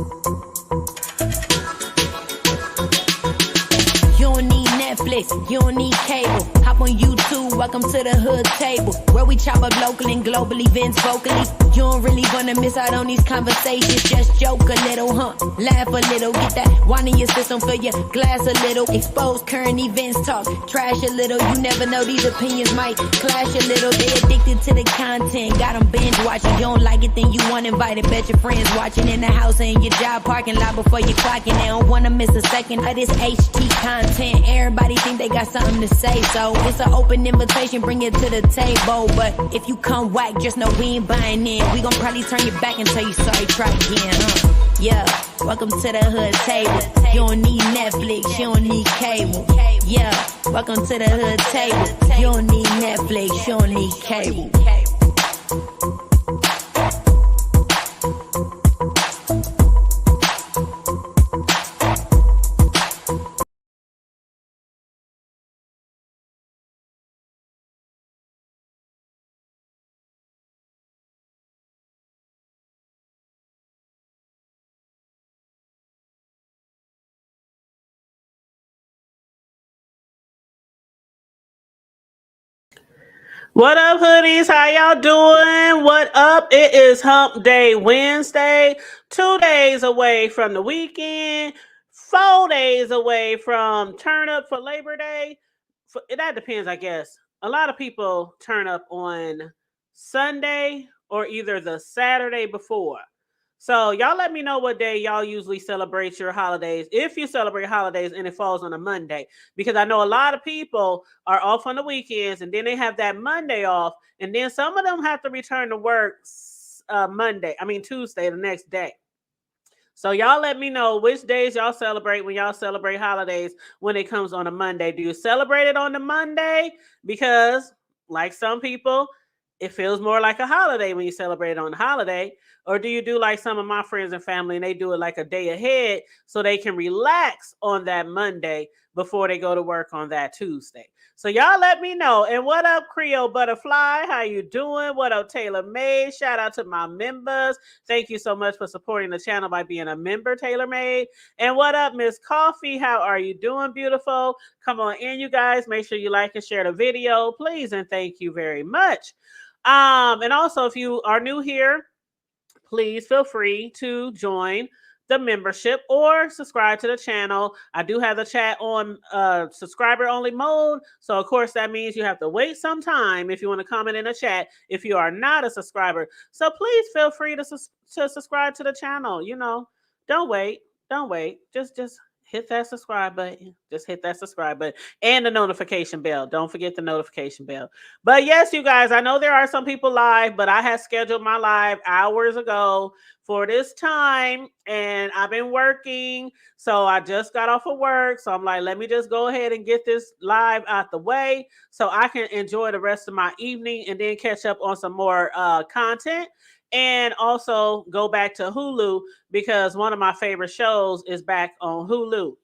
You don't need Netflix, you don't need cable. Hop on YouTube, welcome to the hood table, where we chop up local and global events vocally. You don't really wanna miss out on these conversations. Just joke a little, laugh a little, get that wine in your system, fill your glass a little. Expose current events, talk trash a little. You never know, these opinions might clash a little. They addicted to the content, got them binge watching. You don't like it, then you want invited. Bet your friends watching in the house or in your job parking lot before you clocking. They don't wanna miss a second of this HT content. Everybody think they got something to say, so it's an open invitation, bring it to the table. But if you come whack, just know we ain't buying in. We gon' probably turn your back and tell you sorry, try again, Yeah, welcome to the hood table. You don't need Netflix, you don't need cable. Yeah, welcome to the hood table. You don't need Netflix, you don't need cable. What up, hoodies? How y'all doing? What up? It is Hump Day Wednesday. 2 days away from the weekend. 4 days away from turn up for Labor Day. That depends, I guess. A lot of people turn up on Sunday or either the Saturday before. So y'all let me know what day y'all usually celebrate your holidays, if you celebrate holidays and it falls on a Monday, because I know a lot of people are off on the weekends and then they have that Monday off, and then some of them have to return to work Tuesday, the next day. So y'all let me know which days y'all celebrate when y'all celebrate holidays when it comes on a Monday. Do you celebrate it on the Monday? Because like some people, it feels more like a holiday when you celebrate it on the holiday. Or do you do like some of my friends and family and they do it like a day ahead so they can relax on that Monday before they go to work on that Tuesday? So y'all let me know. And what up, Creole Butterfly? How you doing? What up, Taylor Made? Shout out to my members. Thank you so much for supporting the channel by being a member, Taylor Made. And what up, Miss Coffee? How are you doing, beautiful? Come on in, you guys. Make sure you like and share the video, please. And thank you very much. And also, if you are new here, please feel free to join the membership or subscribe to the channel. I do have the chat on subscriber only mode. So of course that means you have to wait some time if you want to comment in the chat if you are not a subscriber. So please feel free to subscribe to the channel. You know, don't wait. Just hit that subscribe button. Just hit that subscribe button and the notification bell. Don't forget the notification bell. But yes, you guys, I know there are some people live, but I had scheduled my live hours ago for this time and I've been working. So I just got off of work. So I'm like, let me just go ahead and get this live out the way so I can enjoy the rest of my evening and then catch up on some more content. And also go back to Hulu because one of my favorite shows is back on Hulu.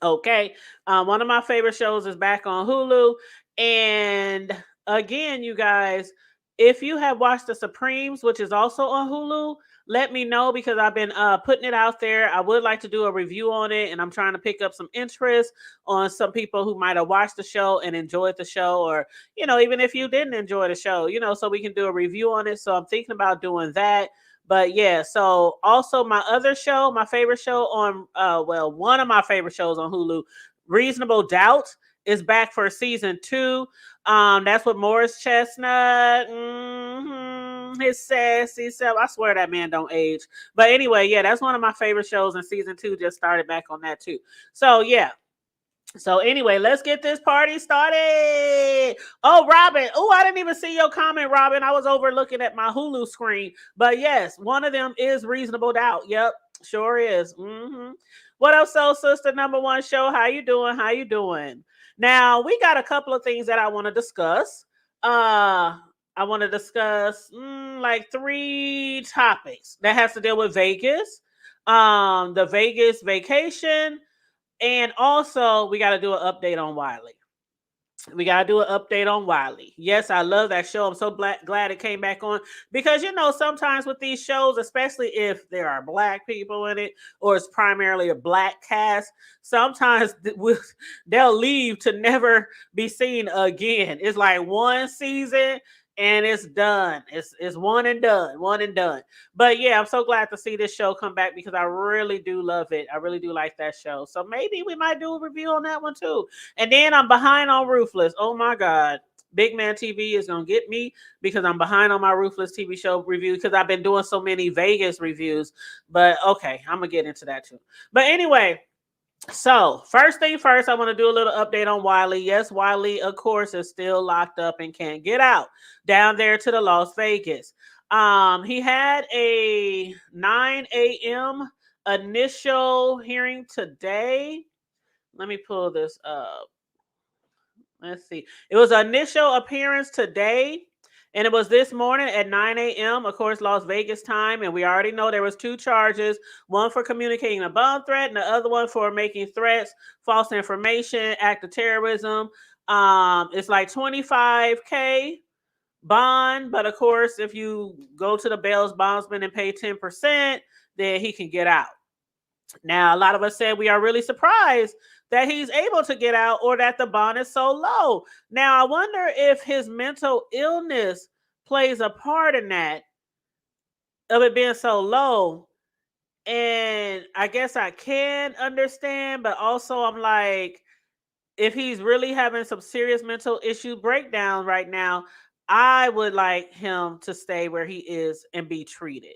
Okay. One of my favorite shows is back on Hulu. And again, you guys, if you have watched The Supremes, which is also on Hulu, let me know because I've been putting it out there. I would like to do a review on it, and I'm trying to pick up some interest on some people who might have watched the show and enjoyed the show, or, you know, even if you didn't enjoy the show, you know, so we can do a review on it. So I'm thinking about doing that. But yeah, so also my other show, my favorite show on, one of my favorite shows on Hulu, Reasonable Doubt, is back for season 2. That's with Morris Chestnut. His sassy self. I swear that man don't age. But anyway, yeah, that's one of my favorite shows, and season 2 just started back on that too. So yeah. So anyway, let's get this party started. Oh, Robin. Oh, I didn't even see your comment, Robin. I was over looking at my Hulu screen. But yes, one of them is Reasonable Doubt. Yep, sure is. What up, Soul Sister number 1 show? How you doing? How you doing? Now, we got a couple of things that I want to discuss. I want to discuss like 3 topics that has to deal with Vegas, the Vegas vacation, and also we got to do an update on Wiley. We gotta do an update on Wiley. Yes, I love that show. I'm so glad it came back on because sometimes with these shows, especially if there are black people in it or it's primarily a black cast, sometimes they'll leave to never be seen again. It's like one season and it's done. It's one and done, one and done. But yeah, I'm so glad to see this show come back because I really do love it. I really do like that show. So maybe we might do a review on that one too. And then I'm behind on Ruthless. Oh my God. Big Man TV is going to get me because I'm behind on my Ruthless TV show review because I've been doing so many Vegas reviews. But okay, I'm going to get into that too. But anyway, so first thing first, I want to do a little update on Wiley. Yes, Wiley, of course, is still locked up and can't get out down there to the Las Vegas. He had a 9 a.m. initial hearing today. Let me pull this up. Let's see. It was an initial appearance today, and it was this morning at 9 a.m., of course, Las Vegas time. And we already know there was 2 charges, one for communicating a bomb threat and the other one for making threats, false information, act of terrorism. It's like $25K bond, but of course, if you go to the bail's bondsman and pay 10%, then he can get out. Now, a lot of us said we are really surprised that he's able to get out or that the bond is so low. Now, I wonder if his mental illness plays a part in that, of it being so low. And I guess I can understand, but also I'm like, if he's really having some serious mental issue breakdown right now, I would like him to stay where he is and be treated.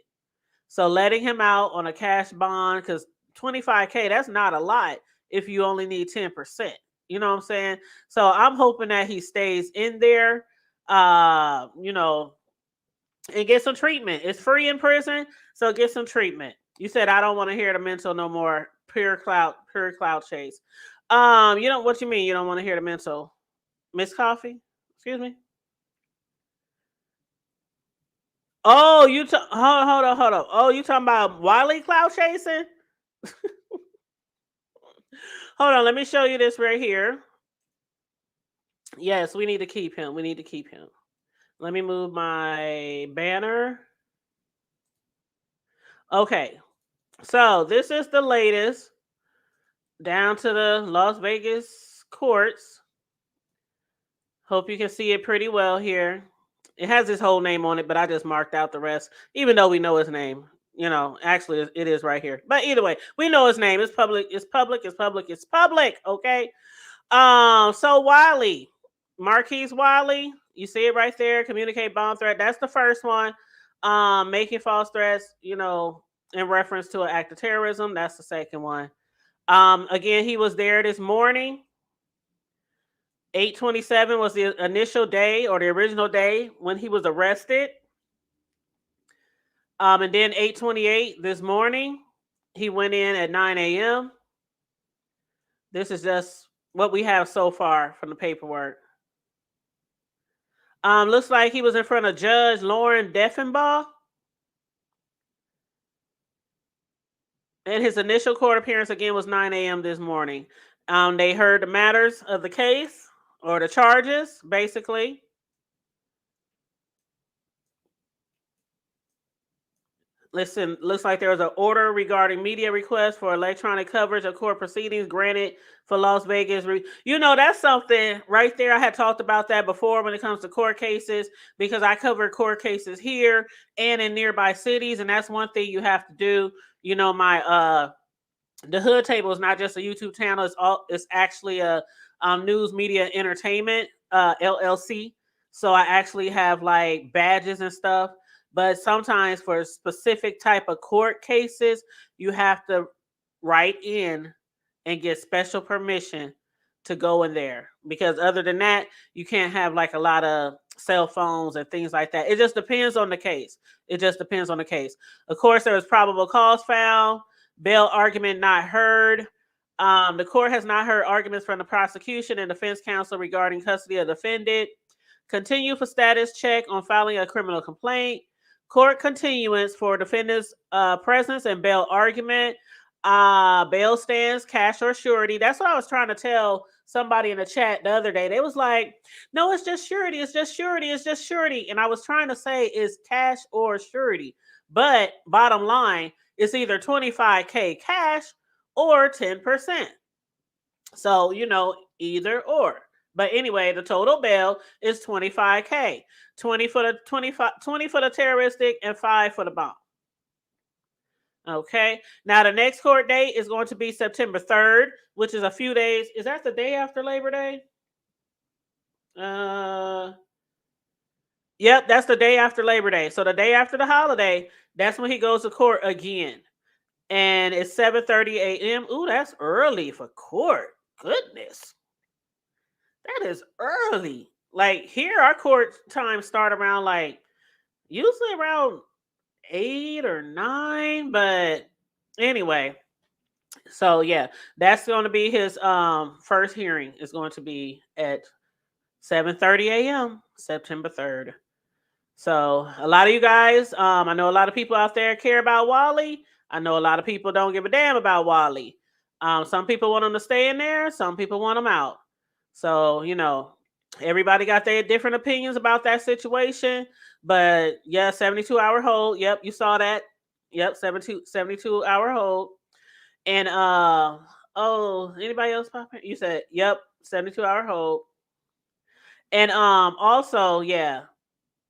So letting him out on a cash bond, because $25K, that's not a lot if you only need 10%. You know what I'm saying? So I'm hoping that he stays in there, and get some treatment. It's free in prison, so get some treatment. You said I don't want to hear the mental no more. Pure clout chase. What you mean you don't want to hear the mental? Miss Coffee? Excuse me? Oh, hold on. Oh, you talking about Wiley clout chasing? Hold on, let me show you this right here. Yes, we need to keep him. Let me move my banner. Okay, so this is the latest down to the Las Vegas courts. Hope you can see it pretty well here. It has his whole name on it, but I just marked out the rest, even though we know his name. Actually, it is right here. But either way, we know his name. It's public. Okay. So Wiley, Marquise Wiley, you see it right there. Communicate bomb threat. That's the first one. Making false threats, in reference to an act of terrorism. That's the second one. Again, he was there this morning. 8/27 was the initial day or the original day when he was arrested. And then 8/28 this morning, he went in at 9 a.m. This is just what we have so far from the paperwork. Looks like he was in front of Judge Lauren Deffenbaugh. And his initial court appearance again was 9 a.m. this morning. They heard the matters of the case or the charges, basically. Listen, looks like there was an order regarding media requests for electronic coverage of court proceedings granted for Las Vegas. That's something right there. I had talked about that before when it comes to court cases, because I cover court cases here and in nearby cities. And that's one thing you have to do. The Hood Table is not just a YouTube channel. It's actually a news media entertainment, LLC. So I actually have like badges and stuff. But sometimes for specific type of court cases, you have to write in and get special permission to go in there. Because other than that, you can't have like a lot of cell phones and things like that. It just depends on the case. Of course, there was probable cause found. Bail argument not heard. The court has not heard arguments from the prosecution and defense counsel regarding custody of defendant. Continue for status check on filing a criminal complaint. Court continuance for defendant's presence and bail argument. Bail stands, cash or surety. That's what I was trying to tell somebody in the chat the other day. They was like, no, it's just surety. It's just surety. It's just surety. And I was trying to say it's cash or surety. But bottom line, it's either 25K cash or 10%. So, either or. But anyway, the total bail is 25K. 20 for the 20 for the terroristic and 5 for the bomb. Okay. Now the next court date is going to be September 3rd, which is a few days. Is that the day after Labor Day? Yep, that's the day after Labor Day. So the day after the holiday, that's when he goes to court again. And it's 7:30 a.m. Ooh, that's early for court. Goodness. That is early. Like here, our court times start around usually around 8 or 9. But anyway, so yeah, that's going to be his first hearing is going to be at 7:30 a.m. September 3rd. So a lot of you guys, I know a lot of people out there care about Wally. I know a lot of people don't give a damn about Wally. Some people want him to stay in there. Some people want him out. So, everybody got their different opinions about that situation. But yeah, 72-hour hold. Yep, you saw that. Yep, 72-hour hold. And anybody else popping? You said, yep, 72-hour hold. And also, yeah,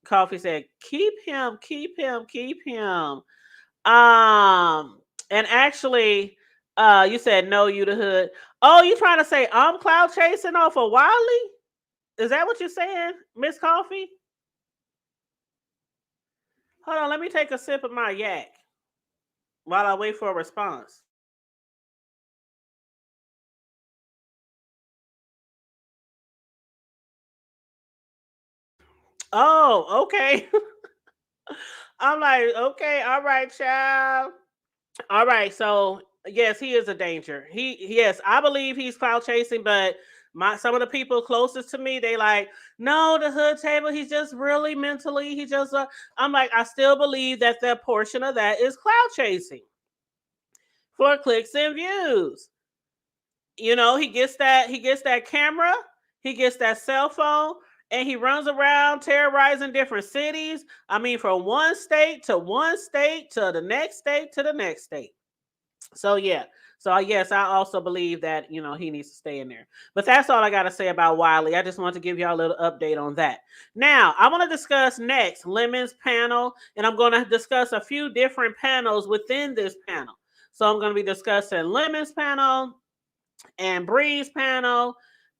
Coffee said, keep him. And actually, you said no, you the hood. Oh, you trying to say I'm cloud chasing off of Wally? Is that what you're saying, Miss Coffee? Hold on, let me take a sip of my yak while I wait for a response. Oh, okay. I'm like, okay, all right, child. All right, so yes, he is a danger. Yes, I believe he's cloud chasing, but some of the people closest to me, they like, no, the hood table, he's just really mentally, he just I'm like, I still believe that the portion of that is cloud chasing for clicks and views. He gets that camera, he gets that cell phone, and he runs around terrorizing different cities. I mean, from one state to the next state to the next state. So yeah. So yes, I also believe that he needs to stay in there. But that's all I got to say about Wiley. I just want to give y'all a little update on that. Now I want to discuss next Lemon's panel, and I'm going to discuss a few different panels within this panel. So I'm going to be discussing Lemon's panel and Bree's panel,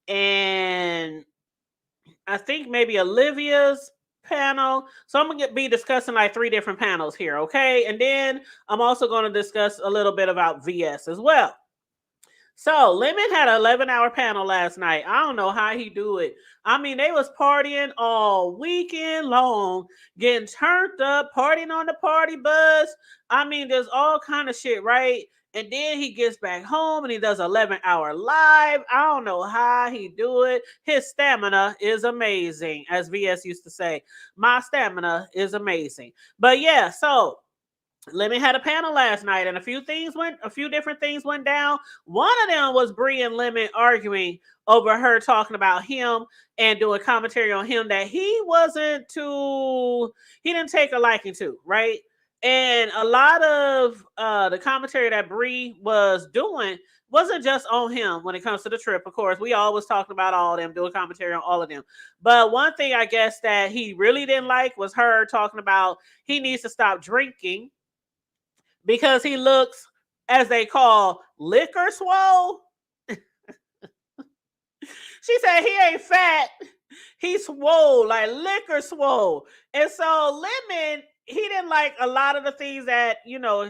and I think maybe Olivia's panel. So I'm going to be discussing 3 different panels here, okay? And then I'm also going to discuss a little bit about VS as well. So Lemon had an 11-hour panel last night. I don't know how he do it. I mean, they was partying all weekend long, getting turned up, partying on the party bus. I mean, there's all kind of shit, right? And then he gets back home and he does 11-hour live. I don't know how he do it. His stamina is amazing, as VS used to say. My stamina is amazing. But yeah, so Lemon had a panel last night, and a few different things went down. One of them was Bree and Lemon arguing over her talking about him and doing commentary on him that he didn't take a liking to, right? And a lot of the commentary that Bree was doing wasn't just on him when it comes to the trip. Of course, we always talking about all of them, doing commentary on all of them. But one thing I guess that he really didn't like was her talking about he needs to stop drinking because he looks, as they call, liquor swole. She said he ain't fat. He's swole, like liquor swole. And so Lemon, he didn't like a lot of the things that,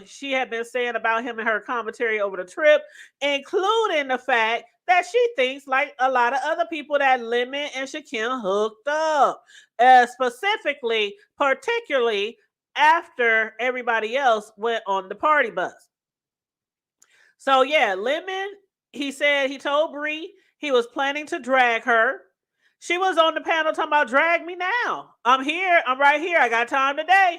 she had been saying about him in her commentary over the trip, including the fact that she thinks like a lot of other people that Lemon and Shaquem hooked up. Particularly after everybody else went on the party bus. So yeah, Lemon, he said he told Bree he was planning to drag her. She was on the panel talking about drag me now. I'm here. I'm right here. I got time today.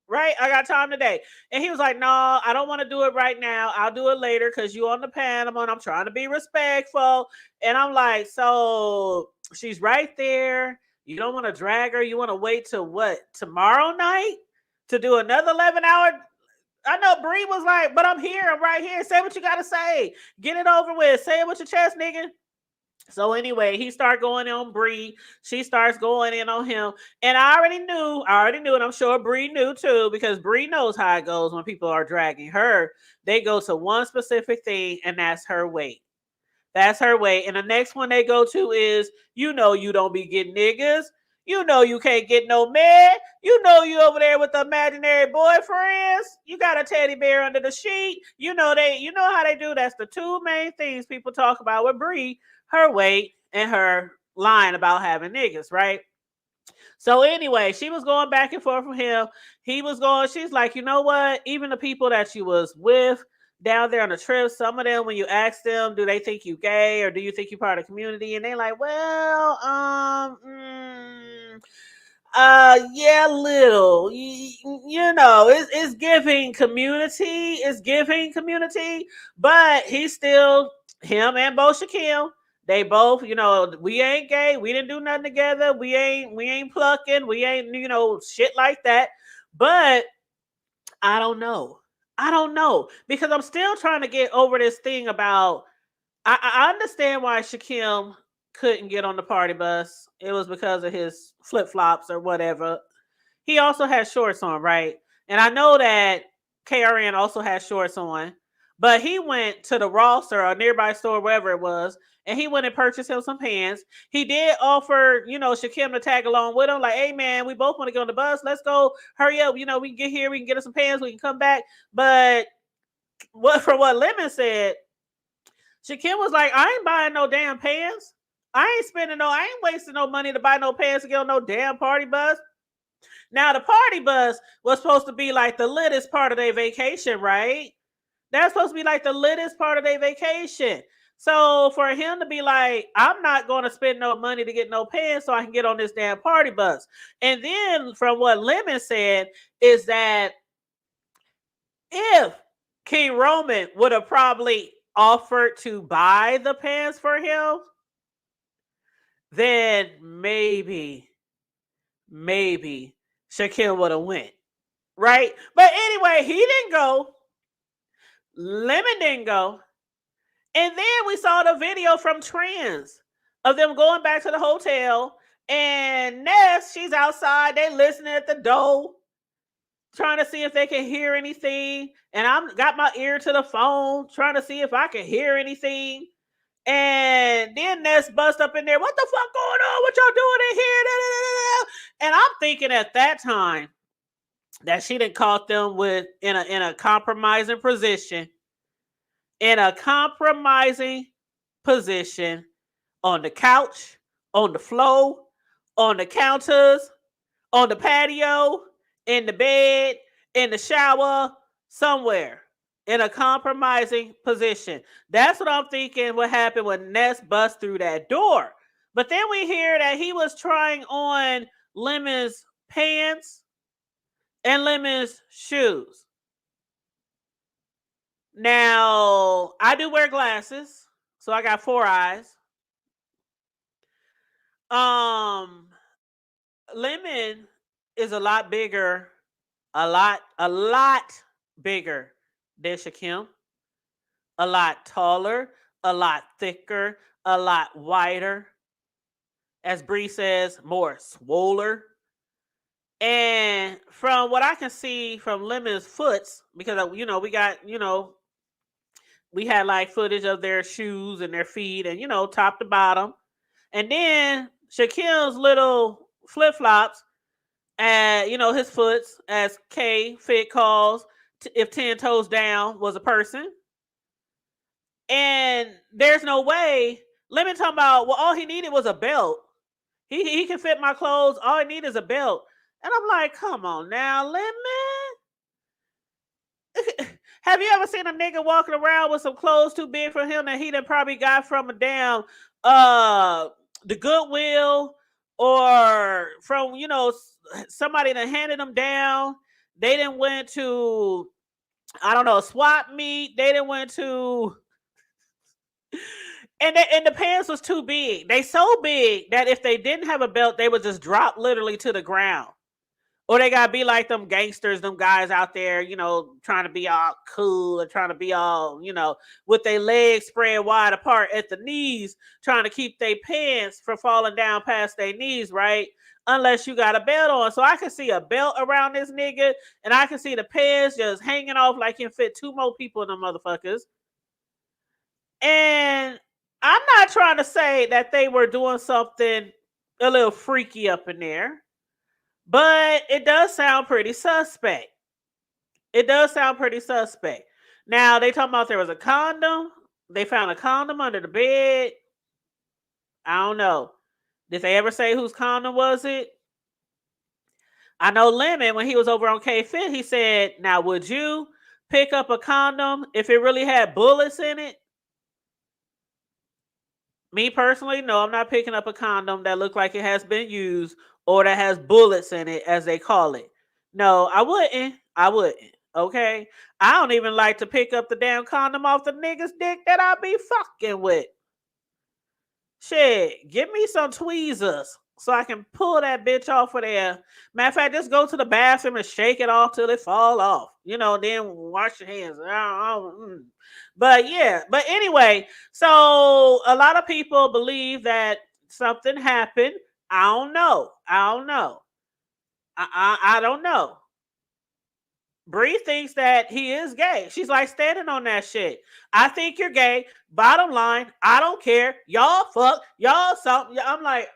right? I got time today. And he was like, no, I don't want to do it right now. I'll do it later because you on the panel and I'm trying to be respectful. And I'm like, so she's right there. You don't want to drag her. You want to wait till what? Tomorrow night to do another 11-hour. I know Bree was like, but I'm here. I'm right here. Say what you got to say. Get it over with. Say it with your chest, nigga. So anyway, he started going on Bree. She starts going in on him. And I already knew, and I'm sure Bree knew too, because Bree knows how it goes when people are dragging her. They go to one specific thing, and that's her weight. That's her weight. And the next one they go to is, you know, you don't be getting niggas. You know you can't get no man. You know you over there with the imaginary boyfriends. You got a teddy bear under the sheet. You know how they do. That's the two main things people talk about with Bree, her weight and her lying about having niggas, right? So anyway, she was going back and forth with him. She's like, you know what? Even the people that you was with down there on the trip, some of them, when you ask them, do they think you gay or do you think you part of the community? And they like, well, yeah, little. You know, it's giving community. It's giving community, but he's still him and Bo Shaquille. They both, you know, we ain't gay. We didn't do nothing together. We ain't plucking. We ain't, you know, shit like that. But I don't know. Because I'm still trying to get over this thing about. I understand why Shaquille couldn't get on the party bus. It was because of his flip flops or whatever. He also had shorts on, right? And I know that KRN also had shorts on, but he went to the Ross or a nearby store, wherever it was, and he went and purchased him some pants. He did offer, you know, Shaquille to tag along with him, like, hey man, we both want to get on the bus. Let's go. Hurry up. You know, we can get here. We can get us some pants. We can come back. But from what Lemon said, Shaquille was like, I ain't buying no damn pants. I ain't wasting no money to buy no pants to get on no damn party bus. Now, the party bus was supposed to be like the littest part of their vacation, right? That's supposed to be like the littest part of their vacation. So for him to be like, I'm not going to spend no money to get no pants so I can get on this damn party bus. And then from what Lemon said is that if King Roman would have probably offered to buy the pants for him, then maybe Shaquille would have went, right? But anyway, he didn't go. Lemon didn't go. And then we saw the video from Trends of them going back to the hotel. And Ness, she's outside. They listening at the door, trying to see if they can hear anything. And I'm got my ear to the phone, trying to see if I can hear anything. And then Ness bust up in there. What the fuck going on? What y'all doing in here? And I'm thinking at that time that she done caught them in a compromising position. In a compromising position on the couch, on the floor, on the counters, on the patio, in the bed, in the shower, somewhere. In a compromising position. That's what I'm thinking what happened when Ness bust through that door. But then we hear that he was trying on Lemon's pants and Lemon's shoes. Now, I do wear glasses, so I got 4 eyes. Lemon is a lot bigger, a lot bigger than Shaquille. A lot taller, a lot thicker, a lot wider. As Bree says, more swoller. And from what I can see from Lemon's foots, because, you know, we got, you know, we had like footage of their shoes and their feet and, you know, top to bottom. And then Shaquille's little flip-flops and, you know, his foots, as K Fit calls, if 10 toes down was a person. And there's no way. Lemon talking about, well, all he needed was a belt. He can fit my clothes. All I need is a belt. And I'm like, come on now, Lemon. Have you ever seen a nigga walking around with some clothes too big for him that he done probably got from a damn the Goodwill or from, you know, somebody that handed him down They didn't went to, I don't know, swap meet. They didn't went to, and the pants was too big. They so big that if they didn't have a belt, they would just drop literally to the ground. Or they gotta be like them gangsters, them guys out there, trying to be all cool and trying to be all, with their legs spread wide apart at the knees, trying to keep their pants from falling down past their knees, right? Unless you got a belt on. So I can see a belt around this nigga, and I can see the pants just hanging off like it can fit 2 more people in them motherfuckers. And I'm not trying to say that they were doing something a little freaky up in there. But it does sound pretty suspect. It does sound pretty suspect. Now, they talking about there was a condom. They found a condom under the bed. I don't know. Did they ever say whose condom was it? I know Lemon, when he was over on K-Fit, he said, now, would you pick up a condom if it really had bullets in it? Me personally, no, I'm not picking up a condom that looked like it has been used or that has bullets in it, as they call it. No, I wouldn't. I wouldn't. Okay. I don't even like to pick up the damn condom off the nigga's dick that I be fucking with. Shit, give me some tweezers so I can pull that bitch off of there. Matter of fact, just go to the bathroom and shake it off till it fall off. Then wash your hands. But yeah, but anyway, so a lot of people believe that something happened. I don't know. I don't know. Bree thinks that he is gay. She's like standing on that shit. I think you're gay. Bottom line, I don't care. Y'all fuck. Y'all something. I'm like,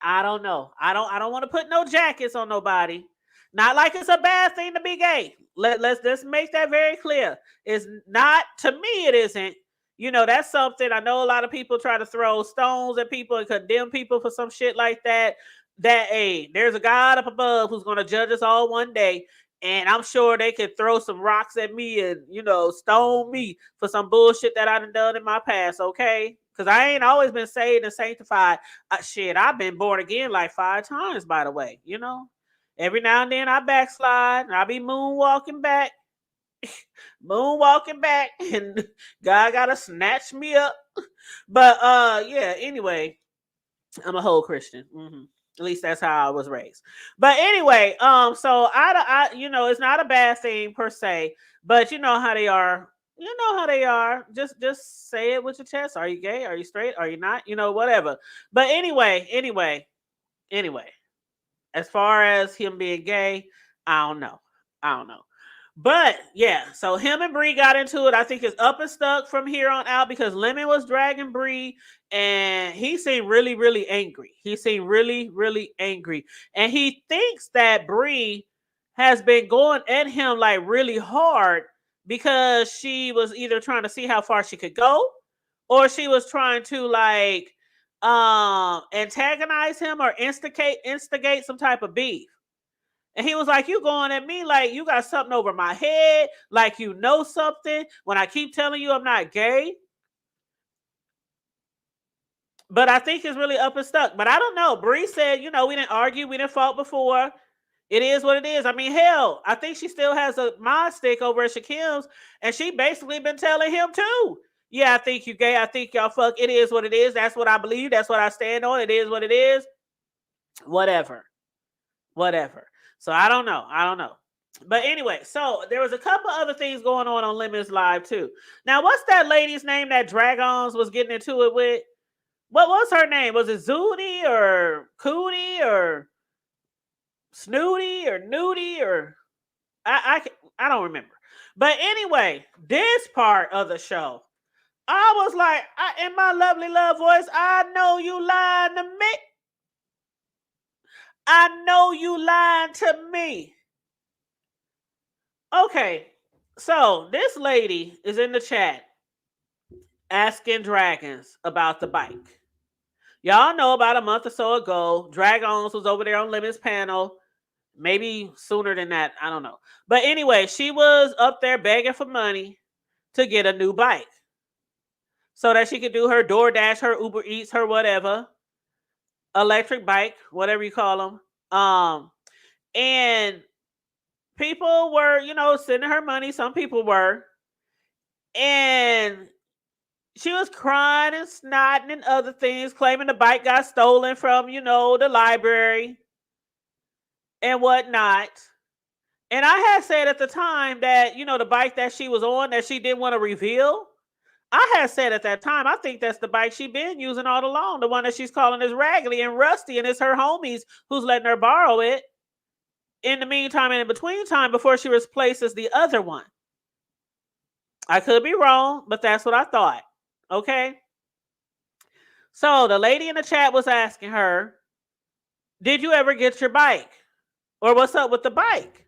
I don't know. I don't want to put no jackets on nobody. Not like it's a bad thing to be gay. Let's make that very clear. It's not, to me, it isn't. That's something. I know a lot of people try to throw stones at people and condemn people for some shit like that. There's a God up above who's going to judge us all one day. And I'm sure they could throw some rocks at me and, stone me for some bullshit that I done in my past, okay? Because I ain't always been saved and sanctified. Shit, I've been born again like 5 times, by the way, Every now and then I backslide and I be moonwalking back. And God gotta snatch me up. But yeah, anyway, I'm a whole Christian. At least that's how I was raised. But anyway, so I it's not a bad thing per se, but you know how they are. You know how they are. Just say it with your chest. Are you gay? Are you straight? Are you not? Whatever. But anyway. As far as him being gay, I don't know. But yeah, so him and Bree got into it. I think it's up and stuck from here on out because Lemon was dragging Bree and he seemed really, really angry. He seemed really, really angry. And he thinks that Bree has been going at him like really hard because she was either trying to see how far she could go or she was trying to like antagonize him or instigate some type of beef. And he was like, you going at me like you got something over my head, like you know something, when I keep telling you I'm not gay. But I think it's really up and stuck. But I don't know. Bree said, we didn't argue. We didn't fought before. It is what it is. I mean, hell, I think she still has a mod stick over at Shakim's. And she basically been telling him too. Yeah, I think you gay. I think y'all fuck. It is what it is. That's what I believe. That's what I stand on. It is what it is. Whatever. So I don't know. But anyway, so there was a couple other things going on Lemon's Live too. Now, what's that lady's name that Dragons was getting into it with? What was her name? Was it Zooty or Cootie or Snooty or Nudie or I don't remember. But anyway, this part of the show, I was like, in my lovely love voice, I know you lying to me. I know you lying to me. Okay, so this lady is in the chat asking Dragons about the bike. Y'all know about a month or so ago, Dragons was over there on Lemon's panel. Maybe sooner than that. I don't know. But anyway, she was up there begging for money to get a new bike so that she could do her DoorDash, her Uber Eats, her whatever. Electric bike, whatever you call them. And people were, sending her money. Some people were. And she was crying and snotting and other things, claiming the bike got stolen from, the library and whatnot. And I had said at the time that, the bike that she was on that she didn't want to reveal, I had said at that time, I think that's the bike she been using all along, the one that she's calling is raggedy and rusty, and it's her homies who's letting her borrow it in the meantime and in between time before she replaces the other one. I could be wrong, but that's what I thought. Okay? So the lady in the chat was asking her, did you ever get your bike? Or what's up with the bike?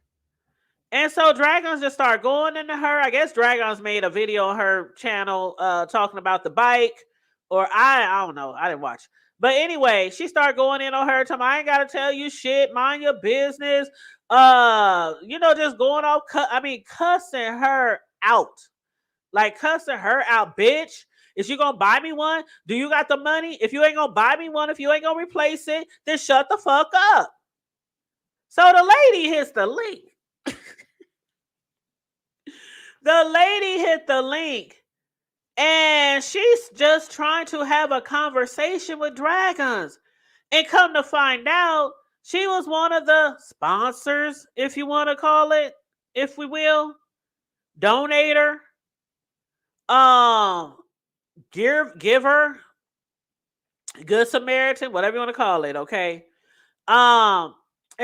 And so Dragons just started going into her. I guess Dragons made a video on her channel talking about the bike. Or I don't know. I didn't watch. But anyway, she started going in on her. I ain't got to tell you shit. Mind your business. Just going off. Cussing her out. Like cussing her out, bitch. Is you gonna buy me one? Do you got the money? If you ain't gonna buy me one, if you ain't gonna replace it, then shut the fuck up. So the lady hits the link. The lady hit the link. And she's just trying to have a conversation with Dragons. And come to find out, she was one of the sponsors, if you want to call it, if we will. Donator. Giver, Good Samaritan, whatever you want to call it, okay? And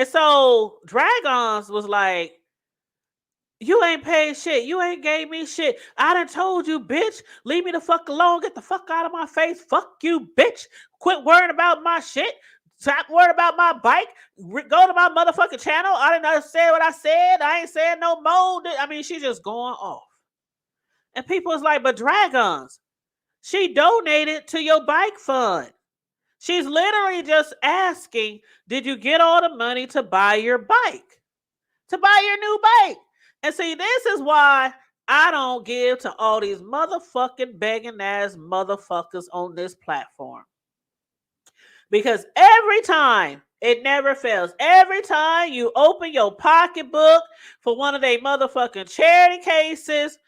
so Dragons was like, you ain't paid shit. You ain't gave me shit. I done told you, bitch. Leave me the fuck alone. Get the fuck out of my face. Fuck you, bitch. Quit worrying about my shit. Stop worrying about my bike. Go to my motherfucking channel. I didn't understand what I said. I ain't saying no more. She's just going off. And people was like, but Dragons, she donated to your bike fund. She's literally just asking, did you get all the money to buy your bike? To buy your new bike? And see, this is why I don't give to all these motherfucking begging ass motherfuckers on this platform. Because every time, it never fails. Every time you open your pocketbook for one of their motherfucking charity cases,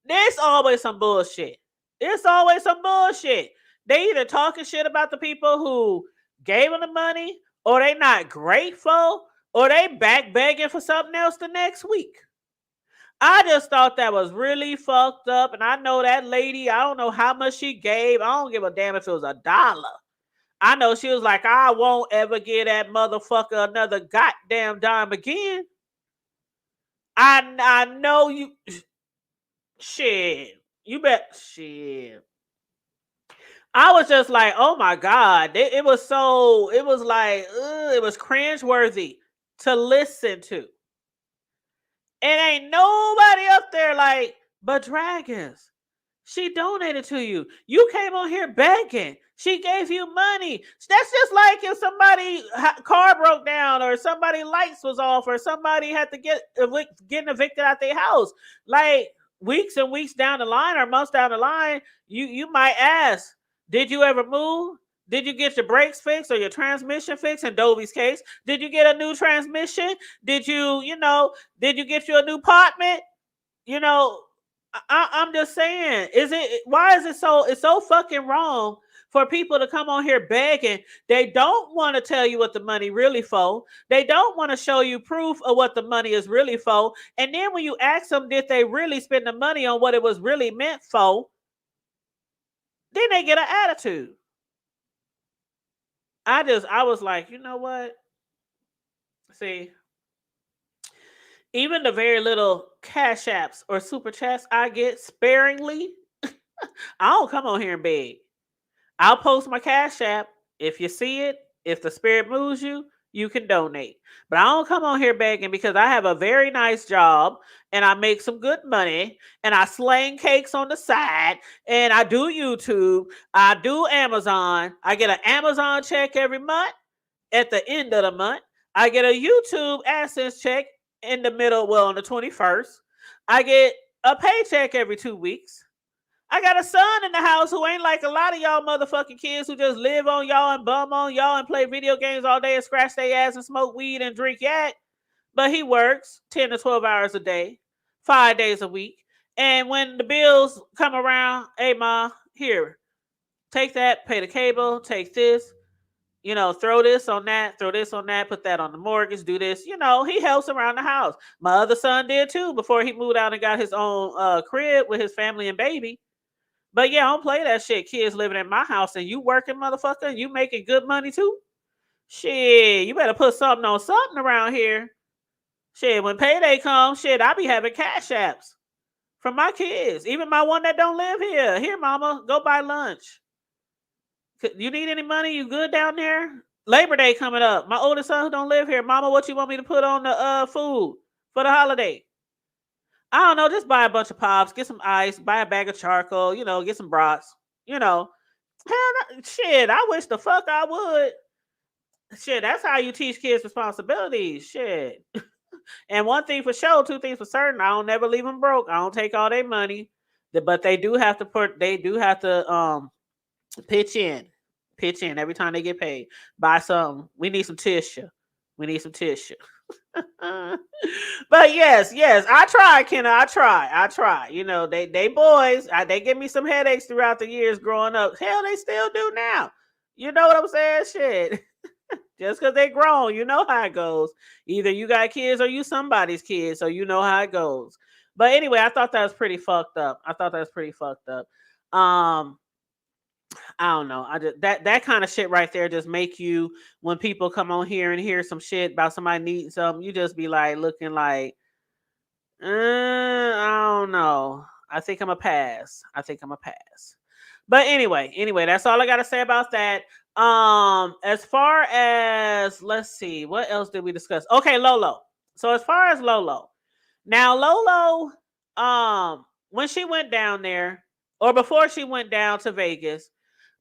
there's always some bullshit. It's always some bullshit. They either talking shit about the people who gave them the money, or they not grateful, or they back begging for something else the next week. I just thought that was really fucked up. And I know that lady, I don't know how much she gave. I don't give a damn if it was $1. I know she was like, I won't ever give that motherfucker another goddamn dime again. I know you. Shit. You bet. Shit. I was just like, oh my God. It was like, it was cringeworthy to listen to. And ain't nobody up there like, but Dragons, she donated to you. You came on here begging. She gave you money. That's just like if somebody's car broke down, or somebody's lights was off, or somebody had to get evicted out their house. Like weeks and weeks down the line, or months down the line, you might ask, did you ever move? Did you get your brakes fixed or your transmission fixed? In Dobie's case, did you get a new transmission? Did you get you a new apartment? I'm just saying, why is it so, it's so fucking wrong for people to come on here begging. They don't want to tell you what the money really for. They don't want to show you proof of what the money is really for. And then when you ask them, did they really spend the money on what it was really meant for? Then they get an attitude. I was like, you know what? See, even the very little cash apps or super chats I get sparingly, I don't come on here and beg. I'll post my cash app. If you see it, if the spirit moves you, you can donate. But I don't come on here begging, because I have a very nice job and I make some good money and I slang cakes on the side and I do YouTube. I do Amazon. I get an Amazon check every month. At the end of the month, I get a YouTube AdSense check in the middle, on the 21st. I get a paycheck every 2 weeks. I got a son in the house who ain't like a lot of y'all motherfucking kids who just live on y'all and bum on y'all and play video games all day and scratch their ass and smoke weed and drink yak. but he works 10 to 12 hours a day, 5 days a week. And when the bills come around, hey, ma, here, take that, pay the cable, take this, throw this on that, throw this on that, put that on the mortgage, do this. He helps around the house. My other son did too before he moved out and got his own crib with his family and baby. But yeah, I don't play that shit. Kids living in my house and you working, motherfucker, and you making good money too. Shit, you better put something on something around here. Shit, when payday comes, shit, I be having cash apps from my kids. Even my one that don't live here. Here, mama, go buy lunch. You need any money? You good down there? Labor Day coming up. My oldest son who don't live here. Mama, what you want me to put on the food for the holiday? I don't know. Just buy a bunch of pops, get some ice, buy a bag of charcoal, get some brats. Hell, shit, I wish the fuck I would. Shit, that's how you teach kids responsibilities. Shit. And one thing for sure, two things for certain, I don't never leave them broke. I don't take all their money. But they do have to pitch in every time they get paid. Buy something. We need some tissue. But yes, I try, Kenna. I try. They boys. They give me some headaches throughout the years growing up. Hell, they still do now. You know what I'm saying? Shit. Just because they grown, you know how it goes. Either you got kids or you somebody's kid, so you know how it goes. But anyway, I thought that was pretty fucked up. I don't know. I just that kind of shit right there just make you, when people come on here and hear some shit about somebody needing something, you just be like looking like, I don't know. I think I'm a pass. But anyway, that's all I gotta say about that. As far as, let's see, what else did we discuss? Okay, Lolo. So as far as Lolo, now Lolo, when she went down there, or before she went down to Vegas,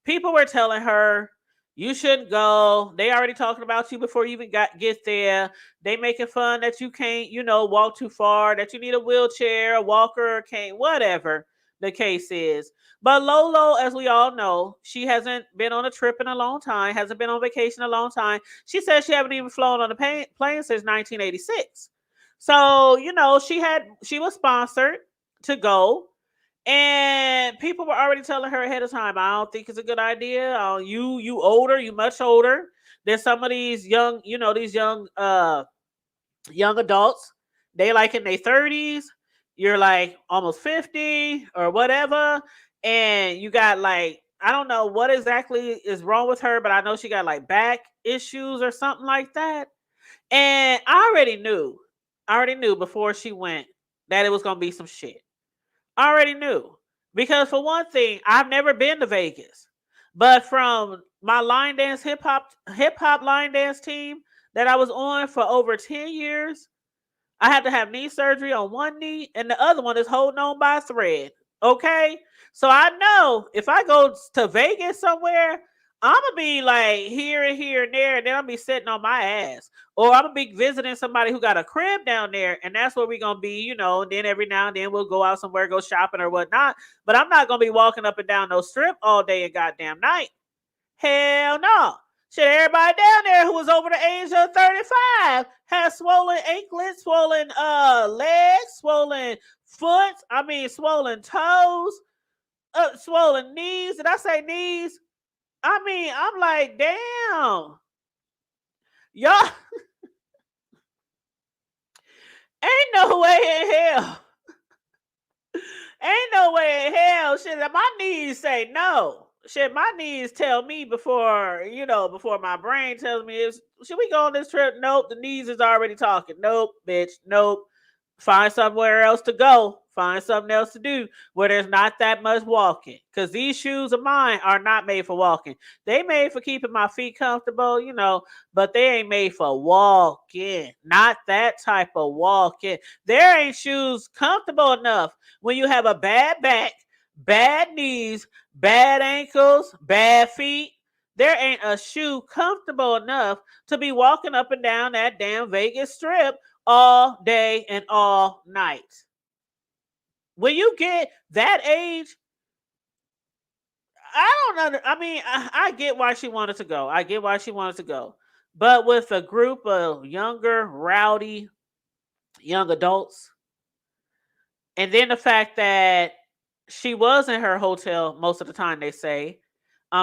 people were telling her, you shouldn't go. They already talking about you before you even get there. They making fun that you can't, walk too far, that you need a wheelchair, a walker, a cane, whatever the case is. But Lolo, as we all know, she hasn't been on a trip in a long time, hasn't been on vacation in a long time. She says she haven't even flown on a plane since 1986. So, she was sponsored to go. And people were already telling her ahead of time, I don't think it's a good idea. You older, you much older than some of these young, young adults. They like in their 30s. You're like almost 50 or whatever. And you got like, I don't know what exactly is wrong with her, but I know she got like back issues or something like that. And I already knew before she went that it was going to be some shit. I already knew. Because for one thing, I've never been to Vegas. But from my line dance hip hop line dance team that I was on for over 10 years, I had to have knee surgery on one knee and the other one is holding on by a thread. Okay? So I know if I go to Vegas somewhere, I'm going to be like here and there, and then I'll be sitting on my ass. Or I'm going to be visiting somebody who got a crib down there, and that's where we're going to be, and then every now and then we'll go out somewhere, go shopping or whatnot. But I'm not going to be walking up and down no strip all day and goddamn night. Hell no. Shit, everybody down there who was over the age of 35 has swollen anklets, swollen legs, swollen foot, swollen toes, swollen knees. Did I say knees? I'm like, damn. Y'all ain't no way in hell. Ain't no way in hell. Shit, my knees say no. Shit, my knees tell me before my brain tells me, should we go on this trip? Nope, the knees is already talking. Nope, bitch, nope. Find somewhere else to go. Find something else to do where there's not that much walking. Because these shoes of mine are not made for walking. They made for keeping my feet comfortable, but they ain't made for walking. Not that type of walking. There ain't shoes comfortable enough when you have a bad back, bad knees, bad ankles, bad feet. There ain't a shoe comfortable enough to be walking up and down that damn Vegas Strip all day and all night. When you get that age, I don't know. I get why she wanted to go. But with a group of younger, rowdy, young adults. And then the fact that she was in her hotel most of the time, they say.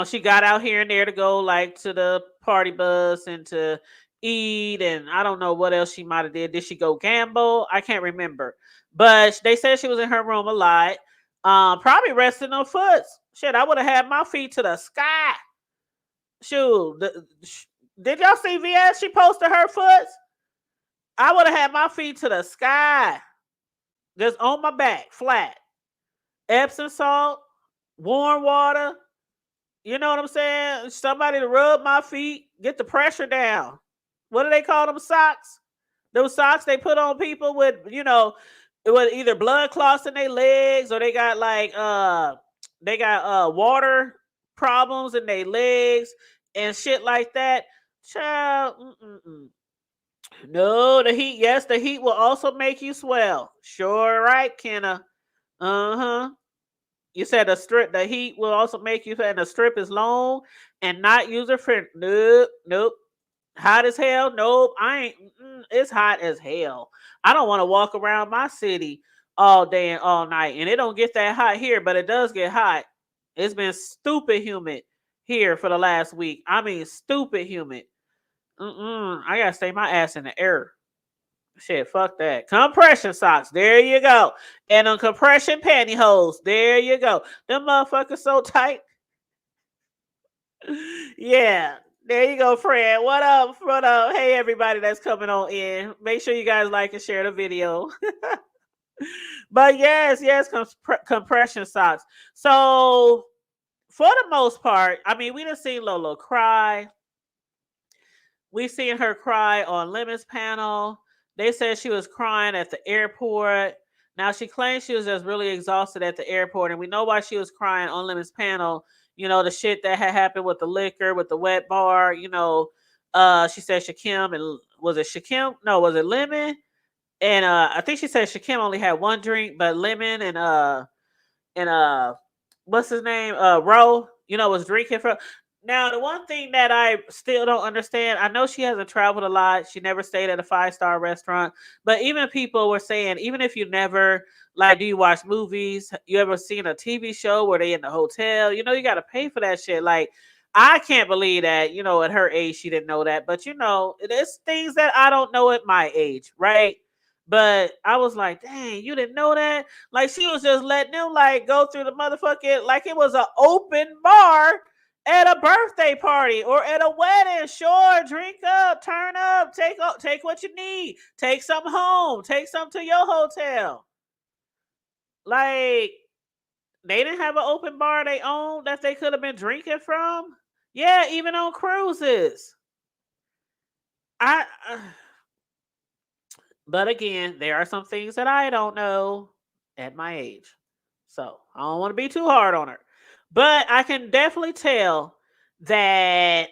She got out here and there to go like to the party bus and to eat, and I don't know what else she might have did. Did she go gamble? I can't remember. But they said she was in her room a lot. Probably resting on foot. Shit, I would have had my feet to the sky. Shoot, did y'all see VS? She posted her foot. I would have had my feet to the sky, just on my back, flat. Epsom salt, warm water. You know what I'm saying? Somebody to rub my feet, get the pressure down. What do they call them socks? Those socks they put on people with, with either blood clots in their legs or they got like water problems in their legs and shit like that. Child, no, the heat. Yes, the heat will also make you swell. Sure, right, Kenna. Uh-huh. You said the heat will also make you, and the strip is long and not user friendly. Nope. Hot as hell. Nope. I ain't. It's hot as hell. I don't want to walk around my city all day and all night, and it don't get that hot here, but it does get hot. It's been stupid humid here for the last week. I mean, stupid humid. I gotta stay my ass in the air. Shit, fuck that. Compression socks. There you go. And on compression pantyhose. There you go. Them motherfuckers so tight. Yeah. There you go, Fred. What up? What up? Hey, everybody that's coming on in. Make sure you guys like and share the video. But yes, compression socks. So, for the most part, I mean, we done seen Lolo cry. We seen her cry on Lemon's panel. They said she was crying at the airport. Now, she claims she was just really exhausted at the airport, and we know why she was crying on Lemon's panel. The shit that had happened with the liquor, with the wet bar. She said Shakim, and was it Shakim? No, was it Lemon? And I think she said Shakim only had one drink, but Lemon and what's his name? Ro, was drinking from. Now, the one thing that I still don't understand, I know she hasn't traveled a lot. She never stayed at a 5-star restaurant. But even people were saying, even if you never, do you watch movies? You ever seen a TV show where they in the hotel? You got to pay for that shit. I can't believe that, at her age, she didn't know that. But, there's things that I don't know at my age, right? But I was like, dang, you didn't know that? She was just letting them, go through the motherfucking, like it was an open bar at a birthday party or at a wedding. Sure, drink up, turn up, take what you need, take some home, take some to your hotel. They didn't have an open bar they owned that they could have been drinking from. Yeah, even on cruises. But again, there are some things that I don't know at my age, so I don't want to be too hard on her. But I can definitely tell that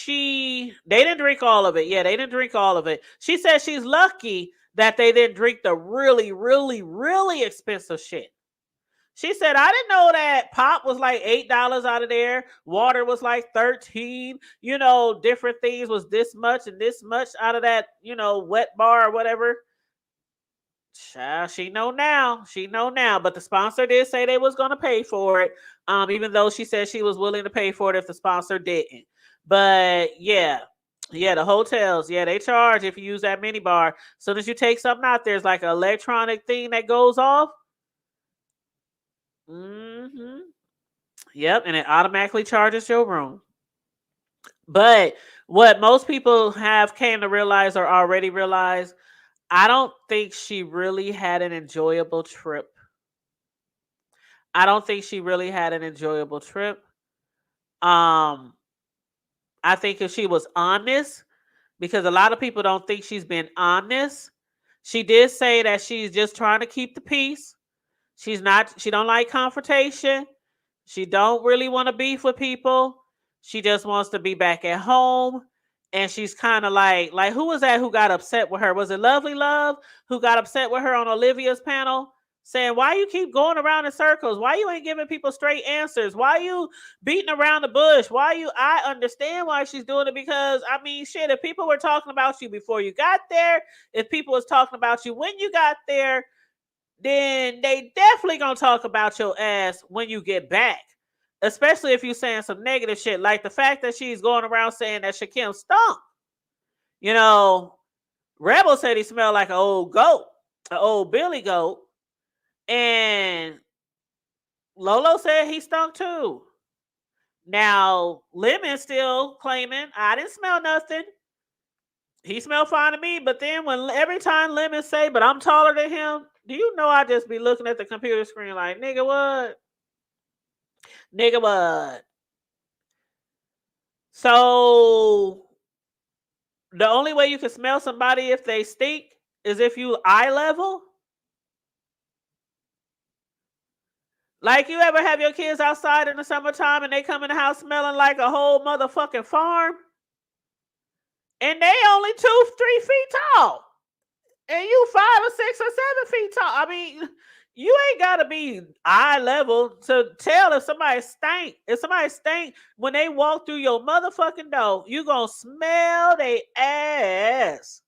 they didn't drink all of it. Yeah, they didn't drink all of it. She said she's lucky that they didn't drink the really, really, really expensive shit. She said, I didn't know that pop was like $8 out of there. Water was like $13. Different things was this much and this much out of that, wet bar or whatever. She know now. But the sponsor did say they was going to pay for it. Even though she said she was willing to pay for it if the sponsor didn't. But yeah, the hotels, they charge if you use that mini bar. As soon as you take something out, there's like an electronic thing that goes off. Yep, and it automatically charges your room. But what most people have came to realize or already realize, I don't think she really had an enjoyable trip. I think if she was honest, because a lot of people don't think she's been honest. She did say that she's just trying to keep the peace. She don't like confrontation. She don't really want to beef with people. She just wants to be back at home. And she's kind of like who was that who got upset with her? Was it Lovely Love who got upset with her on Olivia's panel? saying, why you keep going around in circles? Why you ain't giving people straight answers? Why you beating around the bush? I understand why she's doing it, because, I mean, shit, if people were talking about you before you got there, if people was talking about you when you got there, then they definitely gonna talk about your ass when you get back. Especially if you saying some negative shit, like the fact that she's going around saying that Shakim stunk. You know, Rebel said he smelled like an old goat, an old Billy goat. And Lolo said he stunk too. Now, Lemon still claiming, I didn't smell nothing. He smelled fine to me. But then every time Lemon say, but I'm taller than him, do you know I just be looking at the computer screen like, nigga, what? Nigga, what? So the only way you can smell somebody if they stink is if you eye level. Like, you ever have your kids outside in the summertime and they come in the house smelling like a whole motherfucking farm? And they only 2-3 feet tall. And you 5 or 6 or 7 feet tall. I mean, you ain't got to be eye level to tell if somebody stank. If somebody stank, when they walk through your motherfucking door, you going to smell their ass.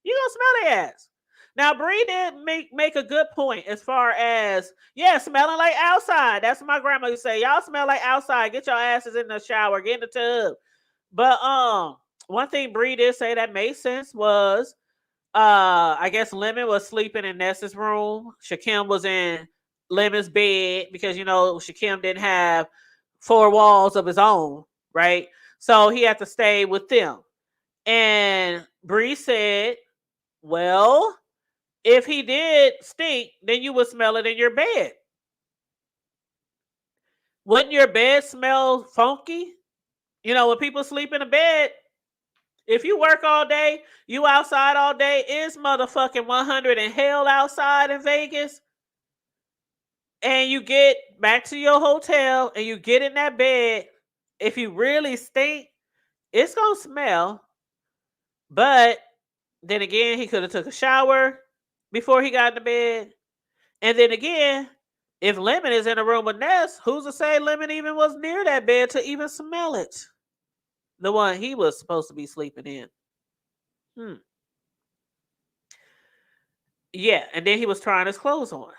You going to smell their ass. Now, Bree did make a good point as far as, yeah, smelling like outside. That's what my grandma used to say. Y'all smell like outside. Get your asses in the shower. Get in the tub. But one thing Bree did say that made sense was, I guess Lemon was sleeping in Ness's room. Shakim was in Lemon's bed because, you know, Shakim didn't have 4 walls of his own, right? So he had to stay with them. And Bree said, well, if he did stink, then you would smell it in your bed. Wouldn't your bed smell funky? You know, when people sleep in a bed, if you work all day, you outside all day, it's motherfucking 100 in hell outside in Vegas. And you get back to your hotel and you get in that bed. If you really stink, it's going to smell. But then again, he could have took a shower before he got in the bed. And then again, if Lemon is in a room with Ness, who's to say Lemon even was near that bed to even smell it? The one he was supposed to be sleeping in. Yeah, and then he was trying his clothes on.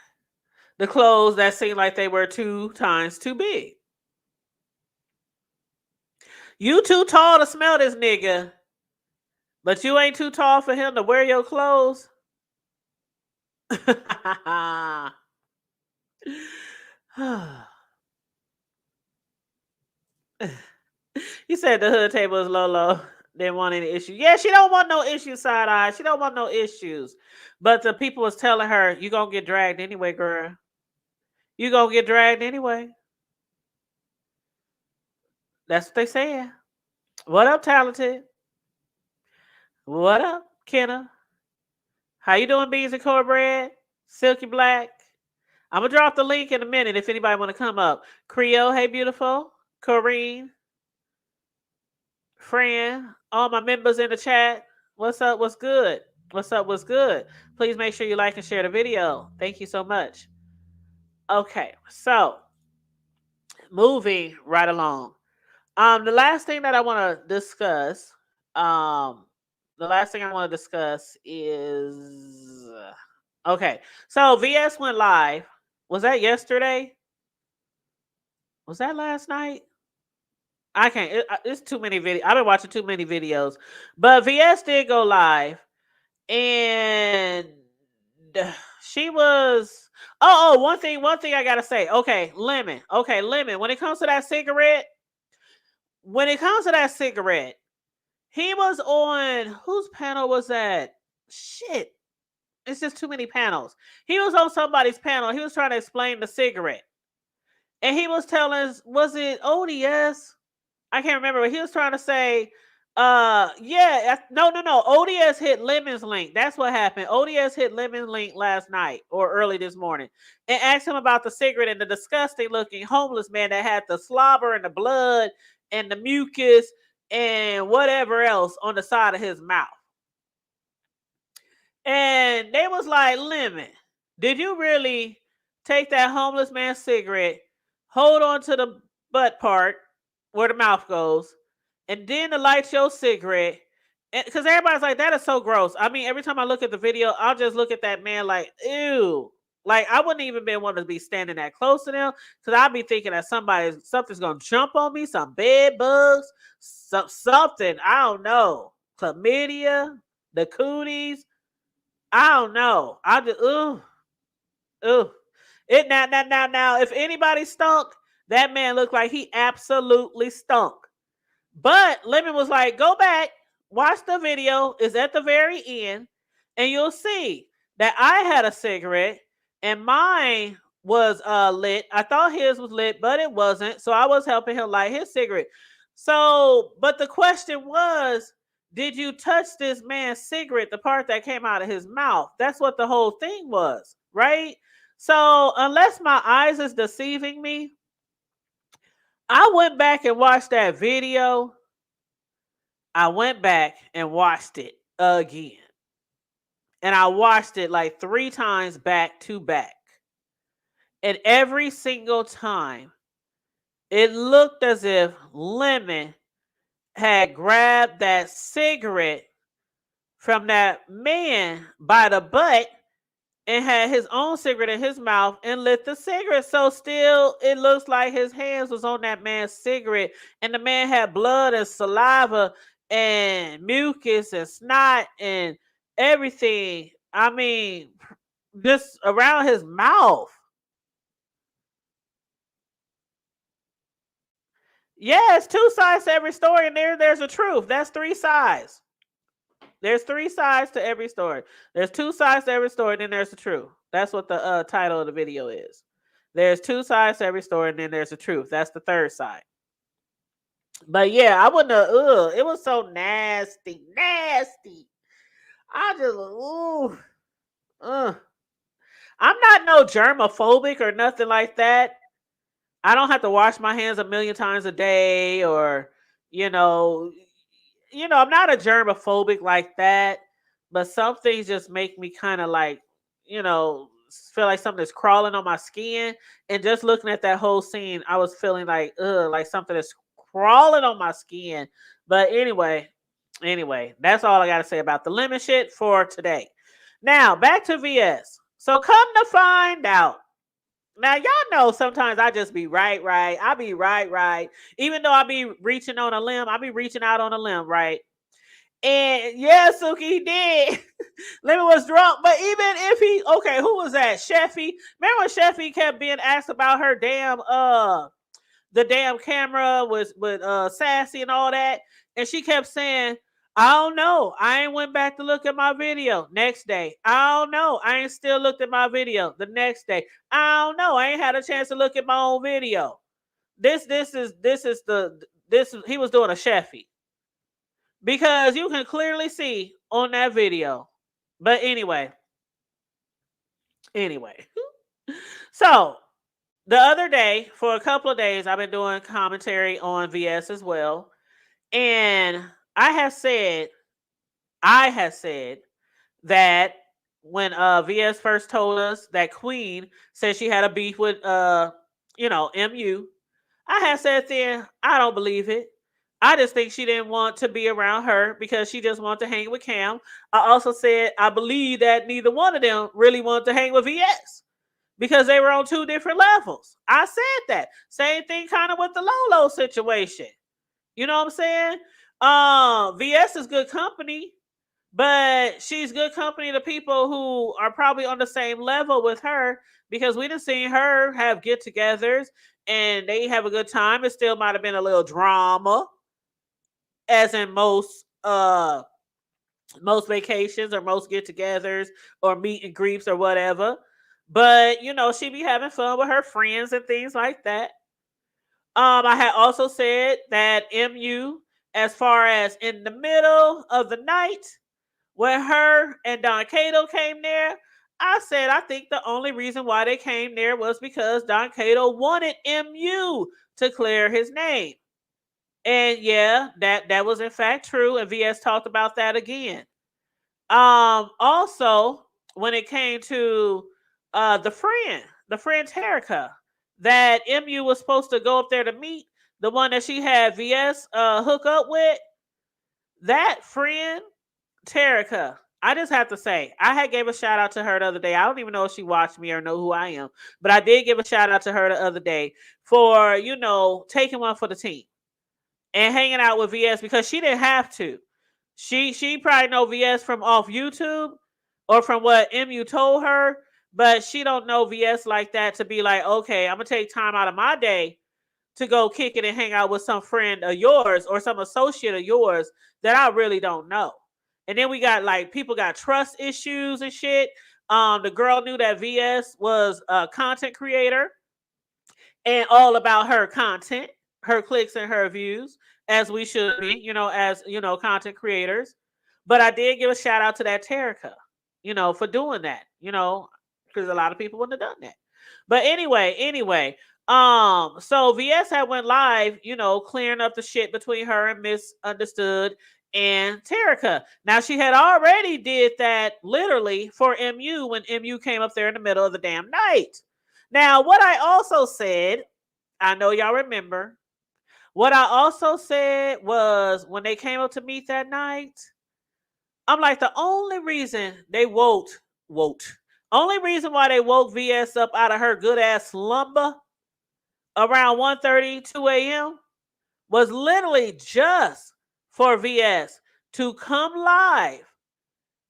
The clothes that seemed like they were 2 times too big. You too tall to smell this nigga, but you ain't too tall for him to wear your clothes. You said the hood table is Lolo. Didn't want any issues. Yeah, she don't want no issues, side eye. She don't want no issues. But the people was telling her, you gonna get dragged anyway, girl. You gonna get dragged anyway. That's what they saying. What up, Talented? What up, Kenna? How you doing, Beans and Cornbread? Silky Black. I'm gonna drop the link in a minute if anybody want to come up. Creole, hey beautiful. Corrine. Fran. All my members in the chat. What's up? What's good? What's up? What's good? Please make sure you like and share the video. Thank you so much. Okay, so moving right along. The last thing that I want to discuss, is okay. So VS went live. Was that yesterday? Was that last night? I can't. It's too many videos. I've been watching too many videos. But VS did go live, and she was. Oh, one thing I gotta say. Okay, Lemon. When it comes to that cigarette, he was on, whose panel was that? Shit. It's just too many panels. He was on somebody's panel. He was trying to explain the cigarette. And he was telling us, was it ODS? I can't remember, but he was trying to say, no. ODS hit Lemon's link. That's what happened. ODS hit Lemon's link last night or early this morning and asked him about the cigarette and the disgusting looking homeless man that had the slobber and the blood and the mucus and whatever else on the side of his mouth. And they was like, Lemon, Did you really take that homeless man's cigarette, hold on to the butt part where the mouth goes, and then to light your cigarette? Because everybody's like, that is so gross. I mean, every time I look at the video, I'll just look at that man like, ew. Like, I wouldn't even been want to be standing that close to them because I'd be thinking that something's going to jump on me, some bed bugs, something. I don't know. Chlamydia, the cooties. I don't know. I just, ooh. Ooh. It now. If anybody stunk, that man looked like he absolutely stunk. But Lemon was like, go back, watch the video. It's at the very end, and you'll see that I had a cigarette and mine was lit. I thought his was lit, but it wasn't. So I was helping him light his cigarette. So, but the question was, did you touch this man's cigarette, the part that came out of his mouth? That's what the whole thing was, right? So, unless my eyes is deceiving me, I went back and watched that video. I went back and watched it again. And I watched it like 3 times back to back. And every single time, it looked as if Lemon had grabbed that cigarette from that man by the butt and had his own cigarette in his mouth and lit the cigarette. So still, it looks like his hands was on that man's cigarette. And the man had blood and saliva and mucus and snot and everything. I mean, just around his mouth. Yeah, it's 2 sides to every story, and there's a truth. That's 3 sides. There's 3 sides to every story. There's 2 sides to every story, then there's the truth. That's what the title of the video is. There's 2 sides to every story, and then there's the truth. That's the 3rd side. But yeah, I wouldn't have. It was so nasty. I just I'm not no germophobic or nothing like that. I don't have to wash my hands a million times a day, or I'm not a germophobic like that. But some things just make me kind of like, feel like something is crawling on my skin. And just looking at that whole scene, I was feeling like something is crawling on my skin. But anyway, that's all I got to say about the lemon shit for today. Now, back to VS. So come to find out. Now, y'all know sometimes I just be right. I be right. Even though I be reaching on a limb, I be reaching out on a limb, right? And yeah, Suki, he did. Lemon was drunk, but even if who was that? Sheffy. Remember when Sheffy kept being asked about her damn the damn camera was with Sassy and all that, and she kept saying, I don't know. I ain't went back to look at my video. Next day, I don't know. I ain't still looked at my video. The next day, I don't know. I ain't had a chance to look at my own video. He was doing a Sheffy. Because you can clearly see on that video. But anyway. So, the other day, for a couple of days, I've been doing commentary on VS as well. And I have said that when VS first told us that Queen said she had a beef with MU, I have said then, I don't believe it. I just think she didn't want to be around her because she just wanted to hang with Cam. I also said I believe that neither one of them really wanted to hang with VS because they were on 2 different levels. I said that. Same thing kind of with the Lolo situation. You know what I'm saying? VS is good company, but she's good company to people who are probably on the same level with her because we done seen her have get-togethers and they have a good time. It still might have been a little drama, as in most vacations or most get-togethers or meet and greets or whatever. But she be having fun with her friends and things like that. I had also said that MU, as far as in the middle of the night when her and Don Cato came there, I said I think the only reason why they came there was because Don Cato wanted MU to clear his name. And yeah, that was in fact true. And VS talked about that again. Also, when it came to the friend Terica that MU was supposed to go up there to meet, the one that she had VS hook up with, that friend Terica. I just have to say, I had gave a shout out to her the other day. I don't even know if she watched me or know who I am, but I did give a shout out to her the other day for, taking one for the team and hanging out with VS because she didn't have to. She probably know VS from off YouTube or from what MU told her, but she don't know VS like that to be like, okay, I'm gonna take time out of my day to go kick it and hang out with some friend of yours or some associate of yours that I really don't know. And then we got like people got trust issues and shit. The girl knew that VS was a content creator and all about her content, her clicks and her views, as we should be, as content creators. But I did give a shout out to that Terica, for doing that, because a lot of people wouldn't have done that. But anyway, so VS had went live, clearing up the shit between her and Misunderstood and Terica. Now she had already did that literally for MU when MU came up there in the middle of the damn night. Now, what I also said, I know y'all remember, what I also said was when they came up to meet that night, I'm like, the only reason they only reason why they woke VS up out of her good ass slumber around 1:30, 2 a.m. was literally just for VS to come live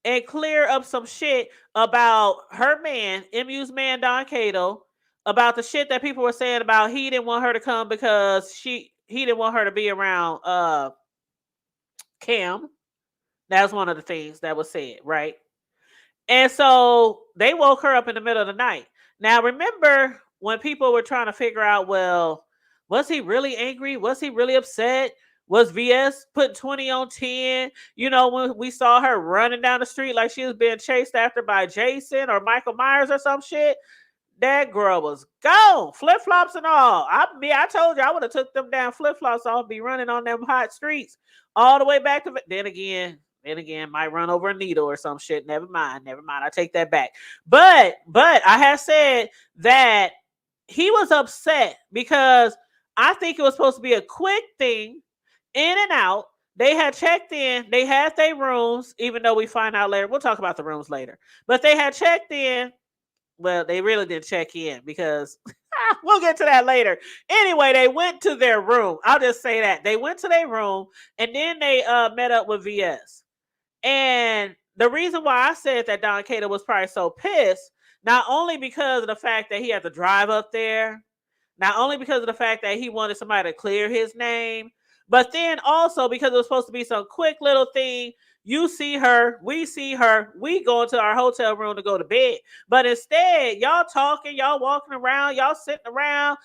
and clear up some shit about her man, MU's man Don Cato, about the shit that people were saying about he didn't want her to come because he didn't want her to be around Cam. That's one of the things that was said, right? And so they woke her up in the middle of the night. Now remember when people were trying to figure out, well, was he really angry? Was he really upset? Was VS putting 20 on 10? When we saw her running down the street like she was being chased after by Jason or Michael Myers or some shit. That girl was gone, flip flops and all. I told you I would have took them damn flip flops off, be running on them hot streets all the way back to. Then again, might run over a needle or some shit. Never mind. I take that back. But I have said that he was upset because I think it was supposed to be a quick thing, in and out. They had checked in. They had their rooms, even though we find out later. We'll talk about the rooms later. But they had checked in. Well, they really didn't check in because we'll get to that later. Anyway, they went to their room. I'll just say that. They went to their room and then they met up with VS. And the reason why I said that Don Cato was probably so pissed, not only because of the fact that he had to drive up there, not only because of the fact that he wanted somebody to clear his name, but then also because it was supposed to be some quick little thing. You see her, we see her, we go into our hotel room to go to bed. But instead, y'all talking, y'all walking around, y'all sitting around.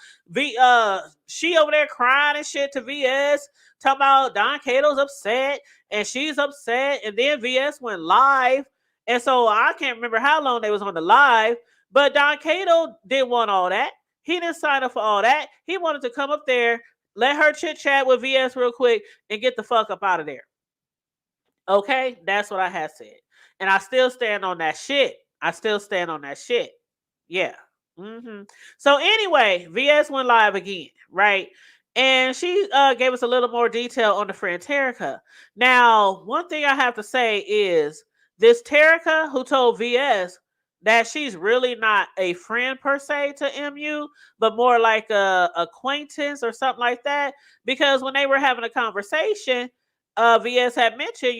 She over there crying and shit to VS, talking about Don Cato's upset and she's upset. And then VS went live. And so I can't remember how long they was on the live, but Don Cato didn't want all that. He didn't sign up for all that. He wanted to come up there, let her chit chat with VS real quick and get the fuck up out of there. Okay, that's what I had said. And I still stand on that shit. Yeah. So anyway, VS went live again, right? And she gave us a little more detail on the friend Terica. Now, one thing I have to say is this Terica who told VS that she's really not a friend per se to MU, but more like a acquaintance or something like that. Because when they were having a conversation, VS had mentioned,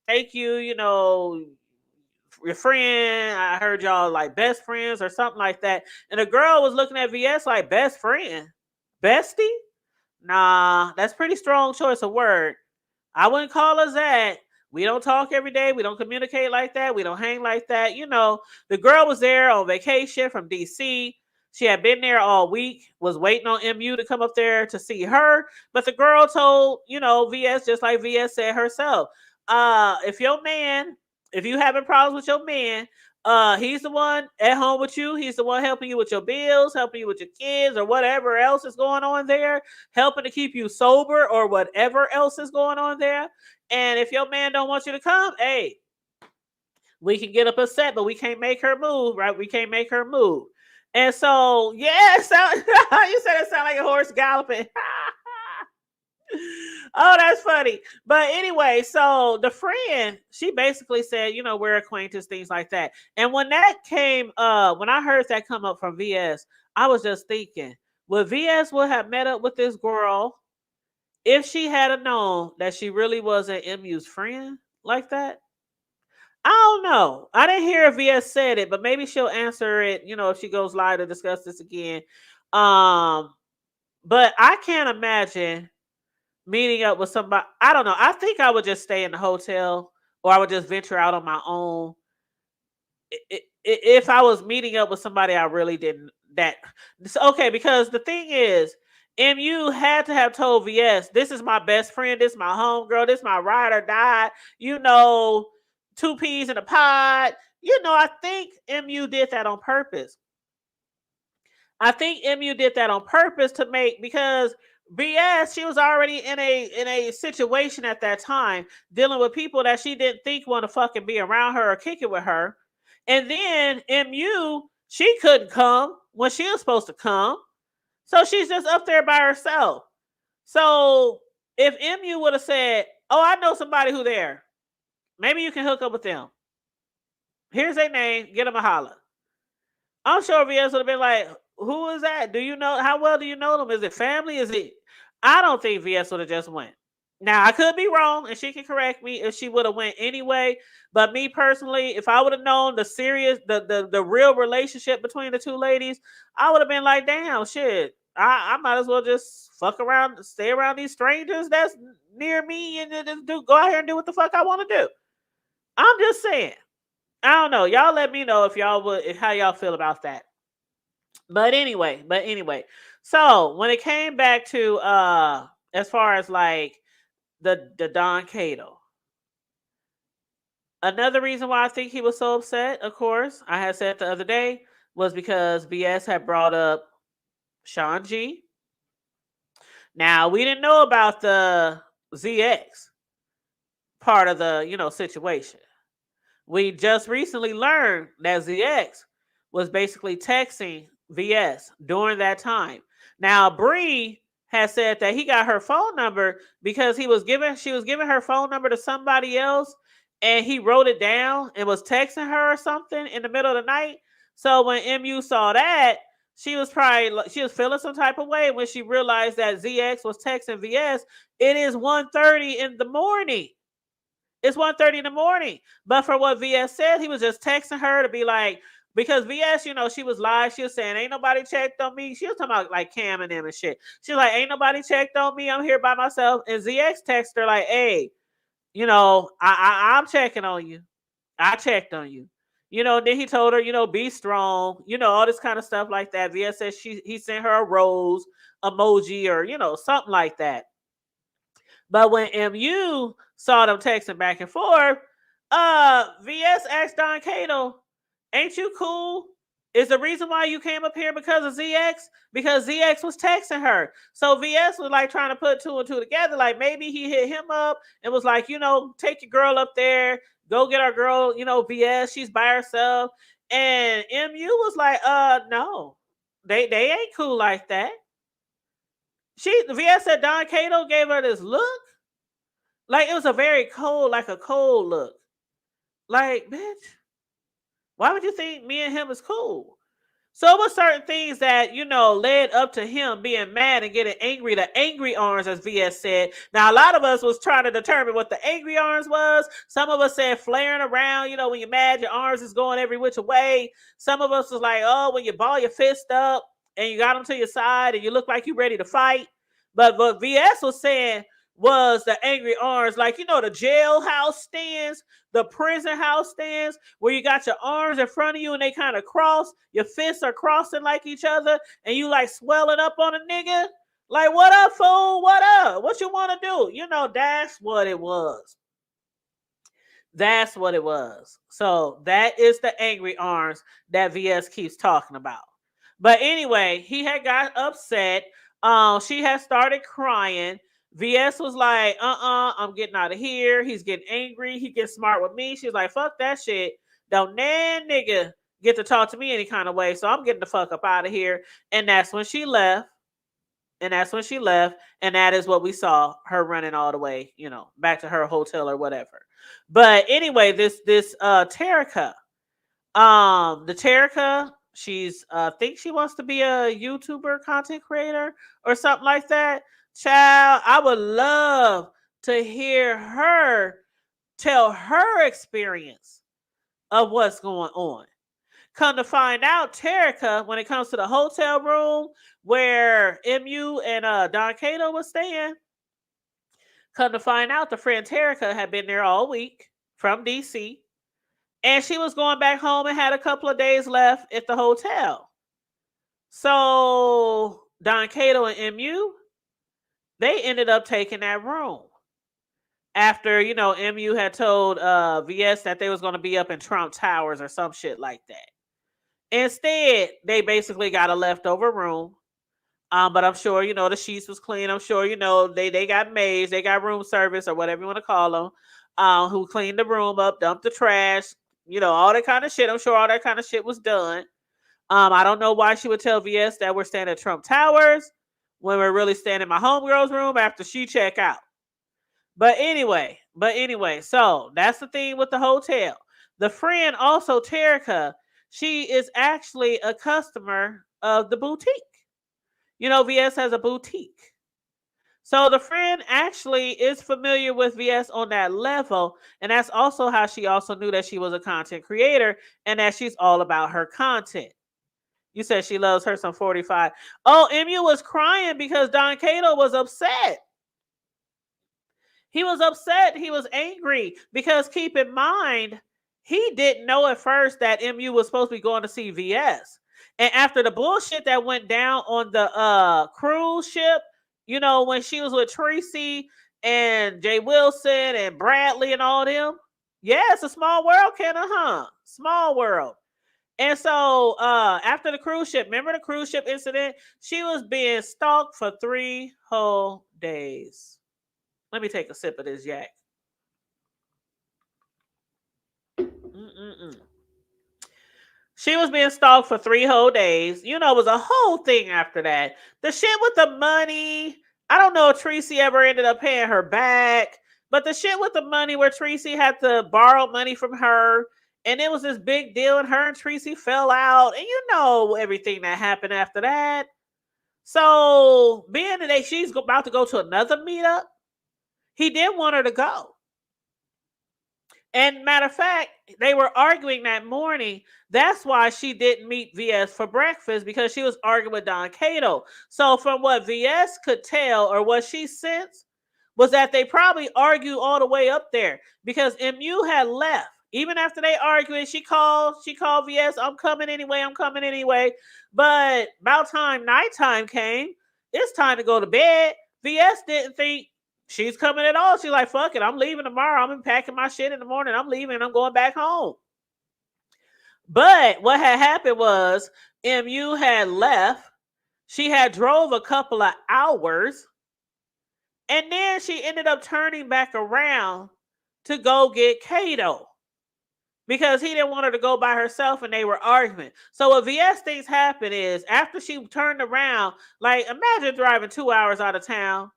thank you, your friend. I heard y'all like best friends or something like that. And the girl was looking at VS like best friend, bestie. Nah, that's pretty strong choice of word. I wouldn't call us that. We don't talk every day. We don't communicate like that. We don't hang like that. The girl was there on vacation from DC. She had been there all week, was waiting on MU to come up there to see her. But the girl told, VS, just like VS said herself, if you having problems with your man, he's the one at home with you. He's the one helping you with your bills, helping you with your kids or whatever else is going on there, helping to keep you sober or whatever else is going on there. And if your man don't want you to come, hey, We can get up upset, but we can't make her move, right? We can't make her move. And so, yeah, you said it sound like a horse galloping. Oh, that's funny. But anyway, so the friend, she basically said, we're acquaintances, things like that. And when that came, when I heard that come up from VS, I was just thinking, would VS would have met up with this girl if she had known that she really wasn't MU's friend like that? I don't know. I didn't hear if VS said it, but maybe she'll answer it, if she goes live to discuss this again. But I can't imagine meeting up with somebody. I don't know. I think I would just stay in the hotel, or I would just venture out on my own. If I was meeting up with somebody I really didn't okay, because the thing is, MU had to have told VS, this is my best friend, this is my homegirl, this is my ride or die, 2 peas in a pod. I think MU did that on purpose. I think MU did that on purpose to make, because VS, she was already in a situation at that time dealing with people that she didn't think want to fucking be around her or kick it with her. And then MU, she couldn't come when she was supposed to come. So she's just up there by herself. So if MU would have said, oh, I know somebody who there, maybe you can hook up with them. Here's their name, get them a holler. I'm sure VS would have been like, who is that? Do you know? How well do you know them? Is it family? Is it? I don't think VS would have just went. Now, I could be wrong, and she can correct me if she would have went anyway. But me personally, if I would have known the real relationship between the two ladies, I would have been like, damn, shit. I might as well just fuck around, stay around these strangers that's near me, and just go out here and do what the fuck I want to do. I'm just saying. I don't know. Y'all let me know how y'all feel about that. But anyway, so when it came back to as far as like the Don Cato, another reason why I think he was so upset, of course, I had said the other day, was because VS had brought up Sean G. Now, we didn't know about the ZX part of the situation. We just recently learned that ZX was basically texting VS during that time. Now, Bree has said that he got her phone number because she was giving her phone number to somebody else, and he wrote it down and was texting her or something in the middle of the night. So when MU saw that, she was feeling some type of way when she realized that ZX was texting VS. It is 1:30 in the morning. It's 1:30 in the morning. But for what VS said, he was just texting her to be like, because VS, she was live. She was saying, ain't nobody checked on me. She was talking about like Cam and them and shit. She was like, ain't nobody checked on me. I'm here by myself. And ZX texted her like, hey, I'm checking on you. I checked on you. Then he told her, be strong, all this kind of stuff like that. VS said he sent her a rose emoji or, something like that. But when MU saw them texting back and forth, VS asked Don Cato, ain't you cool? Is the reason why you came up here because of ZX? Because ZX was texting her. So VS was like trying to put 2 and 2 together. Like maybe he hit him up and was like, take your girl up there. Go get our girl, VS. She's by herself. And MU was like, no. They ain't cool like that. VS said Don Cato gave her this look. Like it was a cold look. Like, bitch, why would you think me and him is cool? So it was certain things that, led up to him being mad and getting angry. The angry arms, as VS said. Now, a lot of us was trying to determine what the angry arms was. Some of us said flaring around, when you're mad, your arms is going every which way. Some of us was like, oh, when you ball your fist up and you got them to your side and you look like you're ready to fight. But what VS was saying was the angry arms, like, the jailhouse stands, the prison house stands, where you got your arms in front of you and they kind of cross, your fists are crossing like each other, and you like swelling up on a nigga. Like, what up, fool? What up? What you want to do? That's what it was. That's what it was. So that is the angry arms that VS keeps talking about. But anyway, he had got upset. She had started crying. VS was like, I'm getting out of here. He's getting angry. He gets smart with me. She's like, fuck that shit. Don't nan nigga get to talk to me any kind of way. So I'm getting the fuck up out of here. And that's when she left. And that is what we saw her running all the way, back to her hotel or whatever. But anyway, this Terica, the Terica, she's think she wants to be a YouTuber content creator or something like that. Child, I would love to hear her tell her experience of what's going on. Come to find out, Terica, when it comes to the hotel room where MU and Don Cato was staying, come to find out, the friend Terica had been there all week from DC, and she was going back home and had a couple of days left at the hotel. So Don Cato and MU, they ended up taking that room. After, MU had told VS that they was going to be up in Trump Towers or some shit like that. Instead, they basically got a leftover room. But I'm sure, the sheets was clean. I'm sure, they got maids, they got room service or whatever you want to call them, who cleaned the room up, dumped the trash, all that kind of shit. I'm sure all that kind of shit was done. I don't know why she would tell VS that we're staying at Trump Towers when we're really staying in my homegirl's room after she check out. But anyway, so that's the thing with the hotel. The friend also, Terica, she is actually a customer of the boutique. VS has a boutique. So the friend actually is familiar with VS on that level. And that's also how she also knew that she was a content creator and that she's all about her content. You said she loves her some 45. Oh, MU was crying because Don Cato was upset. He was upset. He was angry because keep in mind, he didn't know at first that MU was supposed to be going to see VS. And after the bullshit that went down on the cruise ship, when she was with Tracy and Jay Wilson and Bradley and all them. Yeah, it's a small world, Kenna, huh? Small world. And so after the cruise ship, remember the cruise ship incident? She was being stalked for 3 whole days. Let me take a sip of this yak. She was being stalked for 3 whole days. It was a whole thing after that. The shit with the money, I don't know if Tracy ever ended up paying her back, but the shit with the money where Tracy had to borrow money from her, and it was this big deal, and her and Tracy fell out, and everything that happened after that. So, being that she's about to go to another meetup, he didn't want her to go. And matter of fact, they were arguing that morning. That's why she didn't meet VS for breakfast, because she was arguing with Don Cato. So from what VS could tell, or what she sensed, was that they probably argued all the way up there, because MU had left. Even after they argued, she called VS, I'm coming anyway. But about time nighttime came, it's time to go to bed. VS didn't think she's coming at all. She's like, fuck it, I'm leaving tomorrow. I'm packing my shit in the morning. I'm leaving. I'm going back home. But what had happened was MU had left. She had drove a couple of hours. And then she ended up turning back around to go get Cato, because he didn't want her to go by herself, and they were arguing. So what VS thinks happened is, after she turned around, like, imagine driving 2 hours out of town,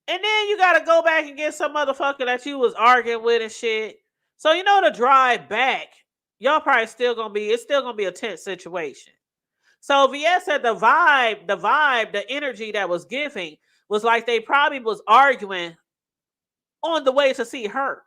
and then you got to go back and get some motherfucker that you was arguing with and shit. So, the drive back, y'all probably it's still going to be a tense situation. So VS said the vibe, the energy that was giving was like they probably was arguing on the way to see her.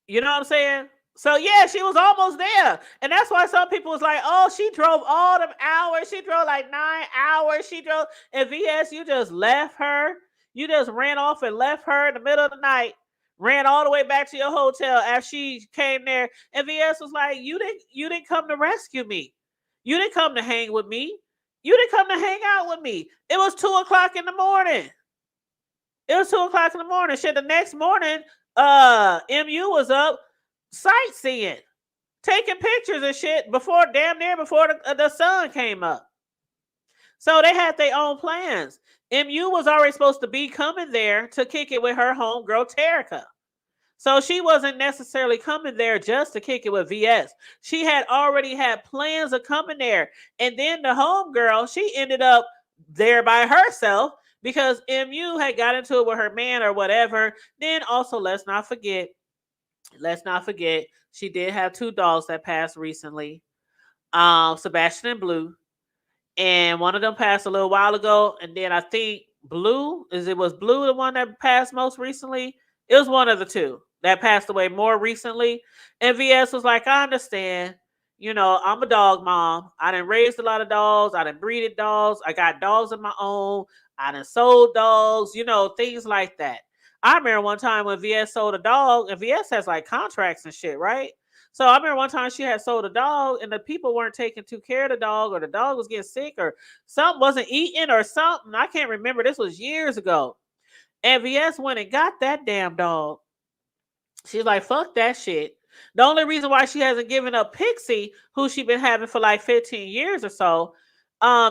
You know what I'm saying? So yeah, she was almost there. And that's why some people was like, oh, she drove all them hours. She drove like 9 hours. She drove, and VS, you just left her. You just ran off and left her in the middle of the night. Ran all the way back to your hotel after she came there. And VS was like, you didn't come to rescue me. You didn't come to hang with me. You didn't come to hang out with me. It was 2 o'clock in the morning. Shit, the next morning, MU was up sightseeing, taking pictures and shit before the sun came up. So they had their own plans. MU was already supposed to be coming there to kick it with her homegirl Terica. So she wasn't necessarily coming there just to kick it with VS. She had already had plans of coming there. And then the homegirl, she ended up there by herself because MU had got into it with her man or whatever. Then also, let's not forget, she did have two dogs that passed recently. Sebastian and Blue. And one of them passed a little while ago. And then I think was Blue the one that passed most recently? It was one of the two that passed away more recently. And VS was like, I understand. You know, I'm a dog mom. I done raised a lot of dogs. I done breeded dogs. I got dogs of my own. I done sold dogs, you know, things like that. I remember one time when VS sold a dog, and VS has like contracts and shit, right? So I remember one time she had sold a dog and the people weren't taking too care of the dog, or the dog was getting sick, or something wasn't eating or something. I can't remember. This was years ago. And VS went and got that damn dog. She's like, fuck that shit. The only reason why she hasn't given up Pixie, who she been having for like 15 years or so,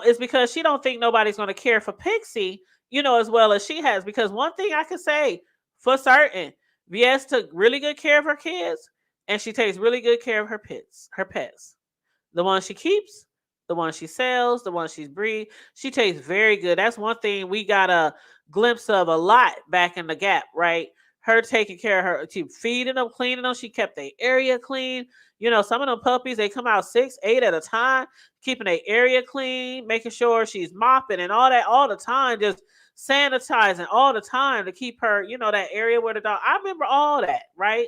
is because she don't think nobody's going to care for Pixie, you know, as well as she has. Because one thing I can say for certain, VS took really good care of her kids, and she takes really good care of her pets. The ones she keeps, the ones she sells, the ones she's breed. She takes very good. That's one thing we got a glimpse of a lot back in the Gap, right? Her taking care of her, she feeding them, cleaning them. She kept the area clean. You know, some of them puppies, they come out 6, 8 at a time, keeping the area clean, making sure she's mopping and all that all the time, just sanitizing all the time to keep her, you know, that area where the dog. I remember all that, right?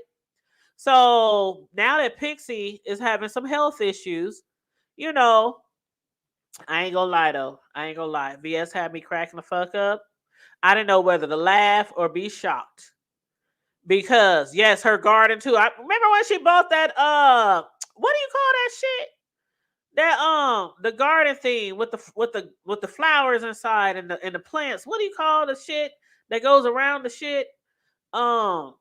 So now that Pixie is having some health issues, you know, I ain't gonna lie though. I ain't gonna lie. VS had me cracking the fuck up. I didn't know whether to laugh or be shocked. Because yes, her garden too. I remember when she bought that what do you call that shit? That the garden thing with the flowers inside and the plants. What do you call the shit that goes around the shit? Um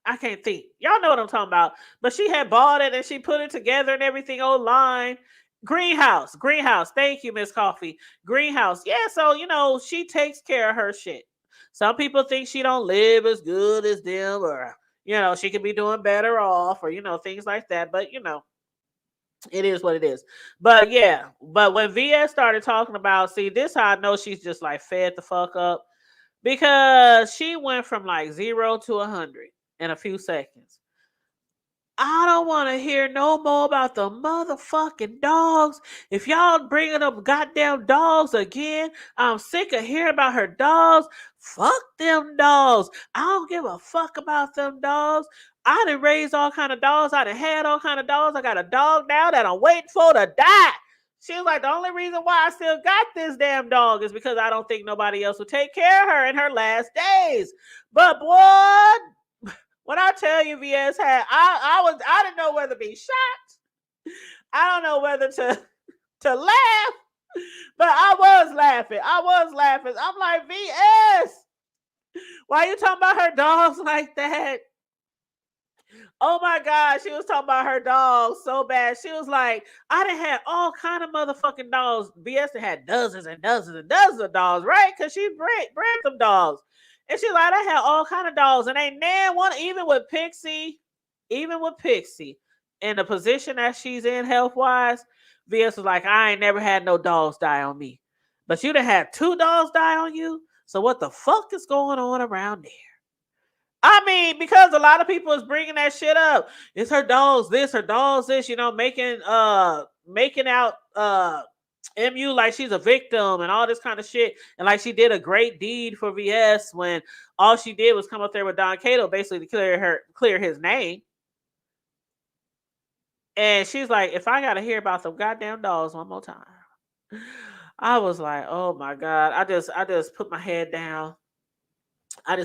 I can't think. Y'all know what I'm talking about. But she had bought it and she put it together and everything online. Greenhouse. Thank you, Miss Coffee. Greenhouse. Yeah, so you know, she takes care of her shit. Some people think she don't live as good as them, or you know, she could be doing better off, or you know, things like that. But you know, it is what it is. But yeah, but when VS started talking about, see, this how I know she's just like fed the fuck up, because she went from like 0 to 100 in a few seconds. I don't want to hear no more about the motherfucking dogs. If y'all bringing up goddamn dogs again, I'm sick of hearing about her dogs. Fuck them dogs. I don't give a fuck about them dogs. I done raised all kind of dogs. I done had all kind of dogs. I got a dog now that I'm waiting for to die. She was like, the only reason why I still got this damn dog is because I don't think nobody else would take care of her in her last days. But boy, when I tell you VS had, I didn't know whether to be shocked. I don't know whether to laugh, but I was laughing. I'm like, VS, why you talking about her dogs like that? Oh my God, she was talking about her dogs so bad. She was like, I done had all kind of motherfucking dogs. VS had dozens and dozens and dozens of dogs, right? Because she bred them dogs. And she's like, I had all kind of dogs, and ain't nan one, even with Pixie, in the position that she's in health-wise, VS was like, I ain't never had no dogs die on me. But you done had 2 dogs die on you? So what the fuck is going on around there? I mean, because a lot of people is bringing that shit up. It's her dogs this, you know, making out MU like she's a victim and all this kind of shit, and like she did a great deed for VS when all she did was come up there with Don Cato basically to clear his name. And she's like, if I gotta hear about some goddamn dogs one more time, I was like, oh my God. I just put my head down. I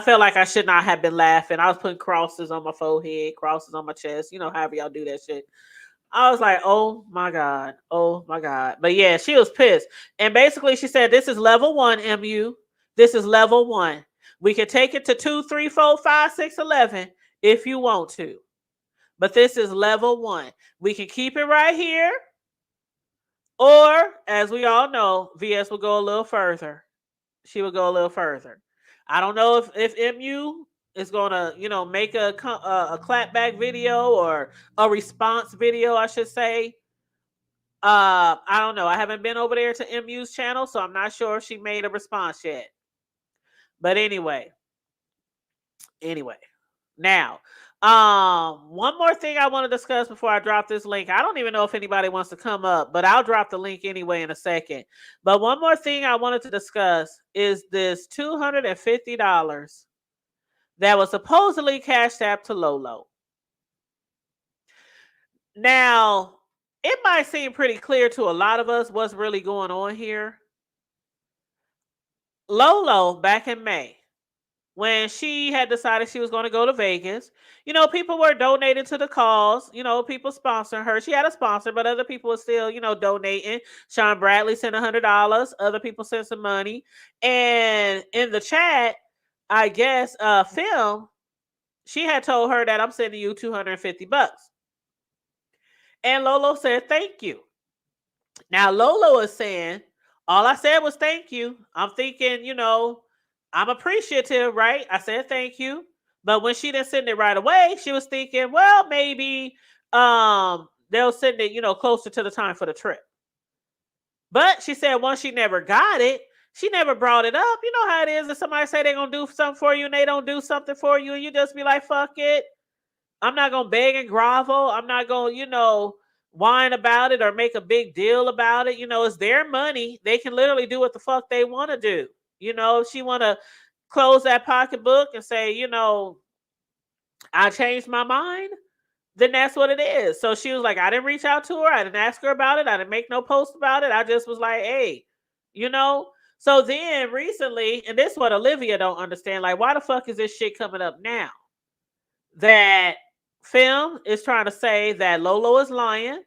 felt like I should not have been laughing. I was putting crosses on my forehead, crosses on my chest, you know, however y'all do that shit. I was like, oh my God. But yeah, she was pissed. And basically she said, this is level 1, MU. This is level 1. We can take it to 2, 3, 4, 5, 6, 11 if you want to. But this is level 1. We can keep it right here. Or, as we all know, VS will go a little further. She will go a little further. I don't know if MU is gonna, make a clapback video or a response video, I should say. I don't know. I haven't been over there to MU's channel, so I'm not sure if she made a response yet. But anyway. Now, one more thing I want to discuss before I drop this link. I don't even know if anybody wants to come up, but I'll drop the link anyway in a second. But one more thing I wanted to discuss is this $250 that was supposedly cashed out to Lolo. Now, it might seem pretty clear to a lot of us what's really going on here. Lolo, back in May, when she had decided she was going to go to Vegas, people were donating to the cause, people sponsoring her. She had a sponsor, but other people were still, donating. Sean Bradley sent $100. Other people sent some money. And in the chat, I guess, Film, she had told her that I'm sending you $250. And Lolo said, thank you. Now, Lolo is saying, all I said was thank you. I'm thinking, I'm appreciative, right? I said thank you. But when she didn't send it right away, she was thinking, well, maybe they'll send it, closer to the time for the trip. But she said once she never got it, she never brought it up. You know how it is if somebody say they're going to do something for you and they don't do something for you and you just be like, fuck it. I'm not going to beg and grovel. I'm not going to, whine about it or make a big deal about it. It's their money. They can literally do what the fuck they want to do. If she want to close that pocketbook and say, I changed my mind, then that's what it is. So she was like, I didn't reach out to her. I didn't ask her about it. I didn't make no post about it. I just was like, hey, So then recently, and this is what Olivia don't understand, like, why the fuck is this shit coming up now? That Film is trying to say that Lolo is lying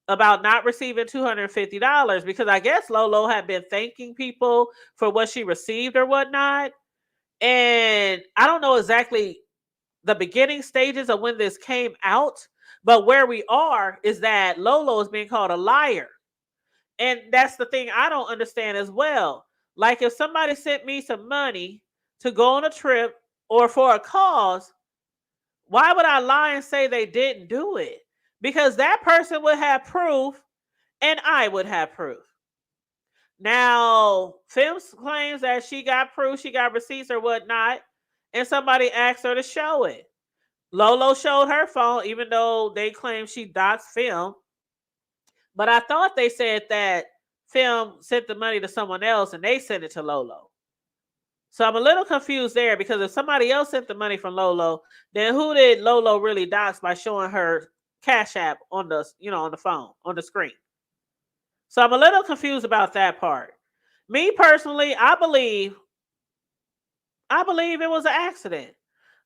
about not receiving $250 because I guess Lolo had been thanking people for what she received or whatnot. And I don't know exactly the beginning stages of when this came out, but where we are is that Lolo is being called a liar. And that's the thing I don't understand as well. Like if somebody sent me some money to go on a trip or for a cause, why would I lie and say they didn't do it? Because that person would have proof and I would have proof. Now, Films claims that she got proof, she got receipts or whatnot, and somebody asked her to show it. Lolo showed her phone, even though they claim she doxed Film. But I thought they said that Film sent the money to someone else and they sent it to Lolo. So I'm a little confused there because if somebody else sent the money from Lolo, then who did Lolo really dox by showing her Cash App on the, on the phone, on the screen? So I'm a little confused about that part. Me personally, I believe it was an accident.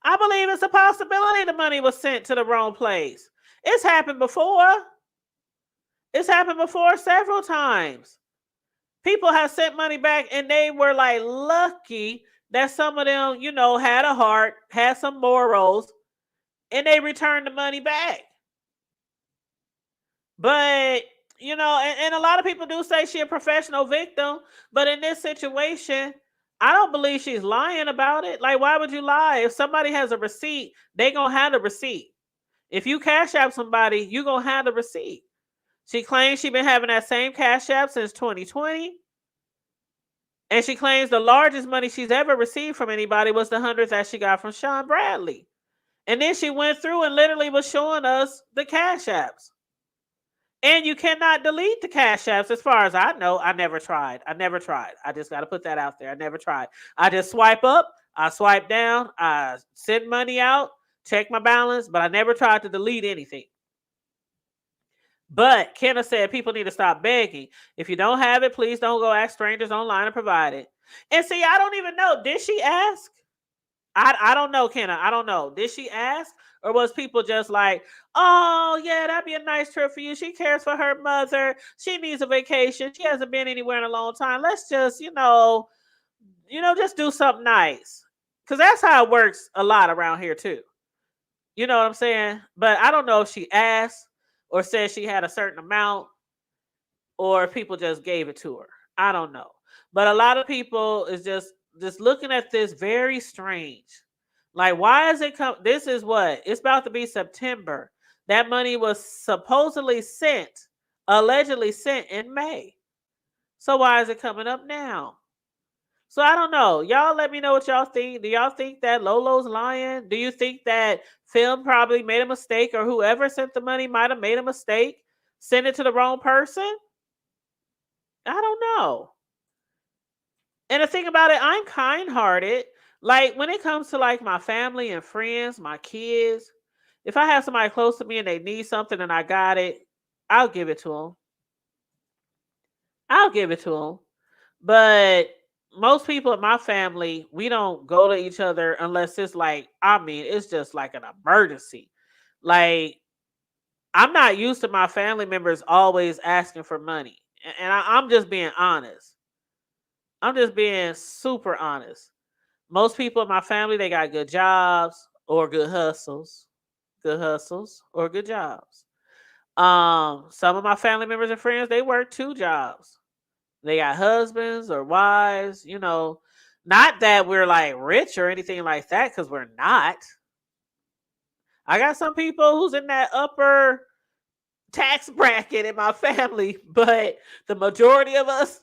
I believe it's a possibility the money was sent to the wrong place. It's happened before. It's happened before several times. People have sent money back and they were like lucky that some of them, had a heart, had some morals, and they returned the money back. But, and a lot of people do say she's a professional victim, but in this situation, I don't believe she's lying about it. Like, why would you lie? If somebody has a receipt, they gonna have the receipt. If you Cash App somebody, you gonna have the receipt. She claims she's been having that same Cash App since 2020. And she claims the largest money she's ever received from anybody was the 100 that she got from Sean Bradley. And then she went through and literally was showing us the Cash Apps. And you cannot delete the Cash Apps as far as I know. I never tried. I just got to put that out there. I never tried. I just swipe up, I swipe down, I send money out, check my balance, but I never tried to delete anything. But Kenna said people need to stop begging. If you don't have it, please don't go ask strangers online and provide it. And see, I don't even know. Did she ask? I don't know, Kenna. I don't know. Did she ask? Or was people just like, oh, yeah, that'd be a nice trip for you. She cares for her mother. She needs a vacation. She hasn't been anywhere in a long time. Let's just, just do something nice. Because that's how it works a lot around here, too. You know what I'm saying? But I don't know if she asked or said she had a certain amount or if people just gave it to her. I don't know. But a lot of people is just looking at this very strange. Like, why is it come? This is what? It's about to be September. That money was supposedly sent, allegedly sent in May. So why is it coming up now? So I don't know. Y'all let me know what y'all think. Do y'all think that Lolo's lying? Do you think that Film probably made a mistake, or whoever sent the money might have made a mistake, sent it to the wrong person? I don't know. And the thing about it, I'm kind-hearted. Like, when it comes to like my family and friends, my kids, if I have somebody close to me and they need something and I got it, I'll give it to them. I'll give it to them. But most people in my family, we don't go to each other unless it's like, I mean, it's just like an emergency. Like, I'm not used to my family members always asking for money. And I'm just being honest. I'm just being super honest. Most people in my family, they got good jobs or good hustles or good jobs. Some of my family members and friends, they work 2 jobs. They got husbands or wives, you know. Not that we're like rich or anything like that, because we're not. I got some people who's in that upper tax bracket in my family, but the majority of us,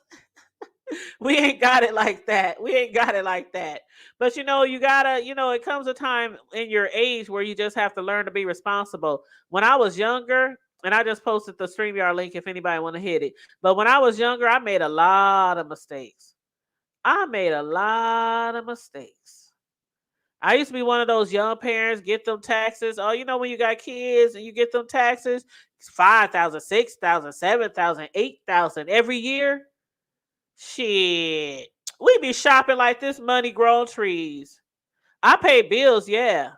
we ain't got it like that. We ain't got it like that. But you gotta, it comes a time in your age where you just have to learn to be responsible. When I was younger, and I just posted the StreamYard link if anybody want to hit it. But when I was younger, I made a lot of mistakes. I made a lot of mistakes. I used to be one of those young parents, get them taxes. Oh, when you got kids and you get them taxes, it's 5,000, 6,000, 7,000, 8,000 every year. Shit. We be shopping like this money grown trees. I pay bills, yeah.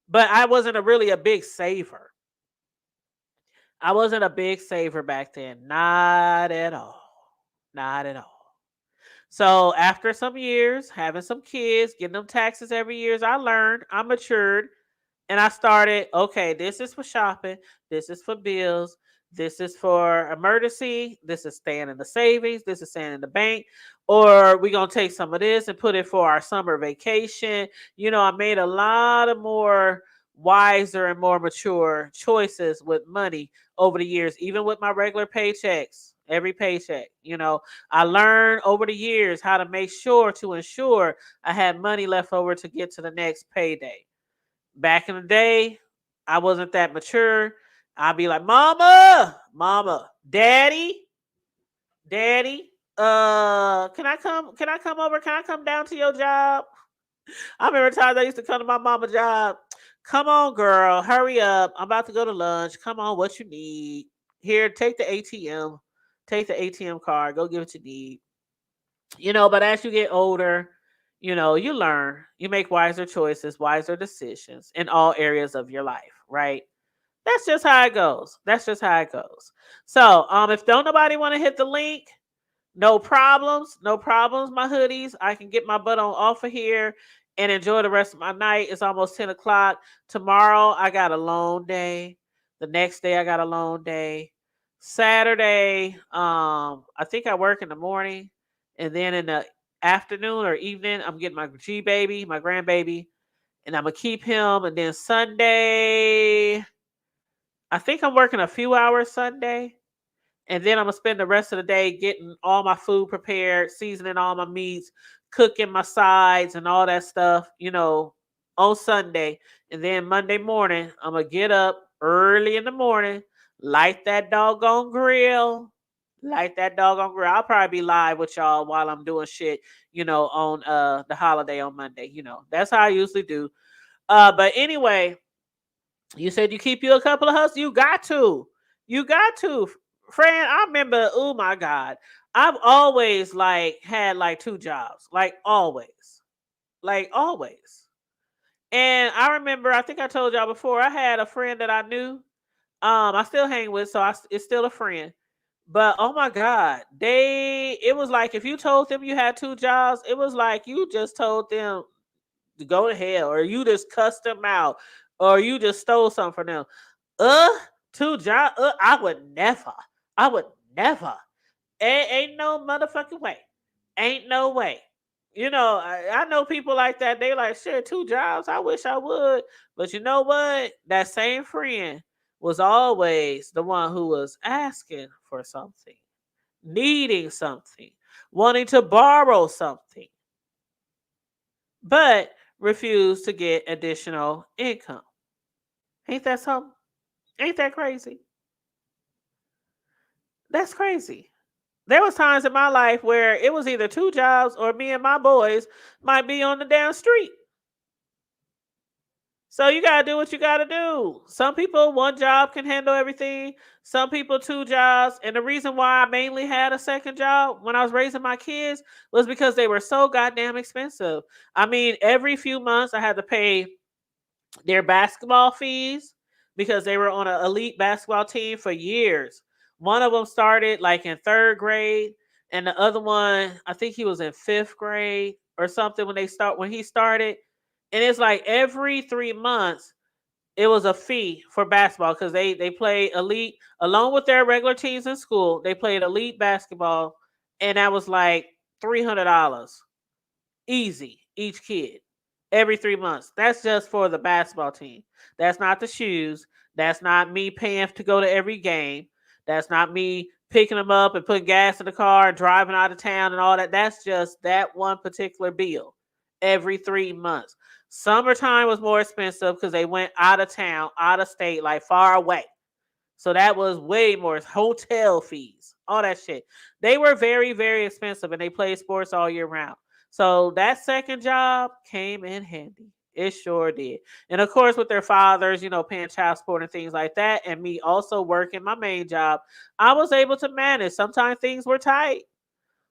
But I wasn't really a big saver. I wasn't a big saver back then. Not at all. Not at all. So after some years, having some kids, getting them taxes every year, I learned, I matured, and I started, okay, this is for shopping, this is for bills, this is for emergency, this is staying in the savings, this is staying in the bank, or we're going to take some of this and put it for our summer vacation. I made a lot of more wiser and more mature choices with money over the years, even with my regular paychecks, every paycheck. I learned over the years how to make sure to ensure I had money left over to get to the next payday. Back in the day, I wasn't that mature. I'd be like, mama, daddy, can I come over? Can I come down to your job? I remember times I used to come to my mama's job. Come on, girl, hurry up. I'm about to go to lunch. Come on, what you need? Here, take the ATM. Take the ATM card. Go get what you need. But as you get older, you learn. You make wiser choices, wiser decisions in all areas of your life, right? That's just how it goes. That's just how it goes. So, if don't nobody want to hit the link, no problems, my hoodies. I can get my butt on off of here and enjoy the rest of my night. It's almost 10 o'clock. Tomorrow, I got a long day. The next day, I got a long day. Saturday, I think I work in the morning. And then in the afternoon or evening, I'm getting my G baby, my grandbaby. And I'm going to keep him. And then Sunday, I think I'm working a few hours Sunday. And then I'm going to spend the rest of the day getting all my food prepared, seasoning all my meats, cooking my sides and all that stuff, on Sunday. And then Monday morning, I'm going to get up early in the morning, light that doggone grill. I'll probably be live with y'all while I'm doing shit, on the holiday on Monday. That's how I usually do. But anyway, you said you keep you a couple of hustles. You got to. Friend, I remember, oh my God. I've always had 2 jobs. Always. And I remember, I think I told y'all before, I had a friend that I knew. I still hang with, so it's still a friend. But oh my God, it was like if you told them you had 2 jobs, it was like you just told them to go to hell, or you just cussed them out, or you just stole something from them. 2 jobs? I would never. Ain't no motherfucking way. Ain't no way. I know people like that. They like, shit, 2 jobs. I wish I would. But you know what? That same friend was always the one who was asking for something, needing something, wanting to borrow something, but refused to get additional income. Ain't that something? Ain't that crazy? That's crazy. There was times in my life where it was either 2 jobs or me and my boys might be on the damn street. So you gotta do what you gotta do. Some people, 1 job can handle everything. Some people, 2 jobs. And the reason why I mainly had a second job when I was raising my kids was because they were so goddamn expensive. I mean, every few months I had to pay their basketball fees because they were on an elite basketball team for years. One of them started like in 3rd grade, and the other one, I think he was in 5th grade or something when he started. And it's like every 3 months it was a fee for basketball because they played elite along with their regular teams in school. They played elite basketball, and that was like $300 easy each kid every 3 months. That's just for the basketball team. That's not the shoes. That's not me paying to go to every game. That's not me picking them up and putting gas in the car and driving out of town and all that. That's just that one particular bill every 3 months. Summertime was more expensive because they went out of town, out of state, like far away. So that was way more hotel fees, all that shit. They were very, very expensive, and they played sports all year round. So that second job came in handy. It sure did. And of course, with their fathers, paying child support and things like that, and me also working my main job, I was able to manage. Sometimes things were tight.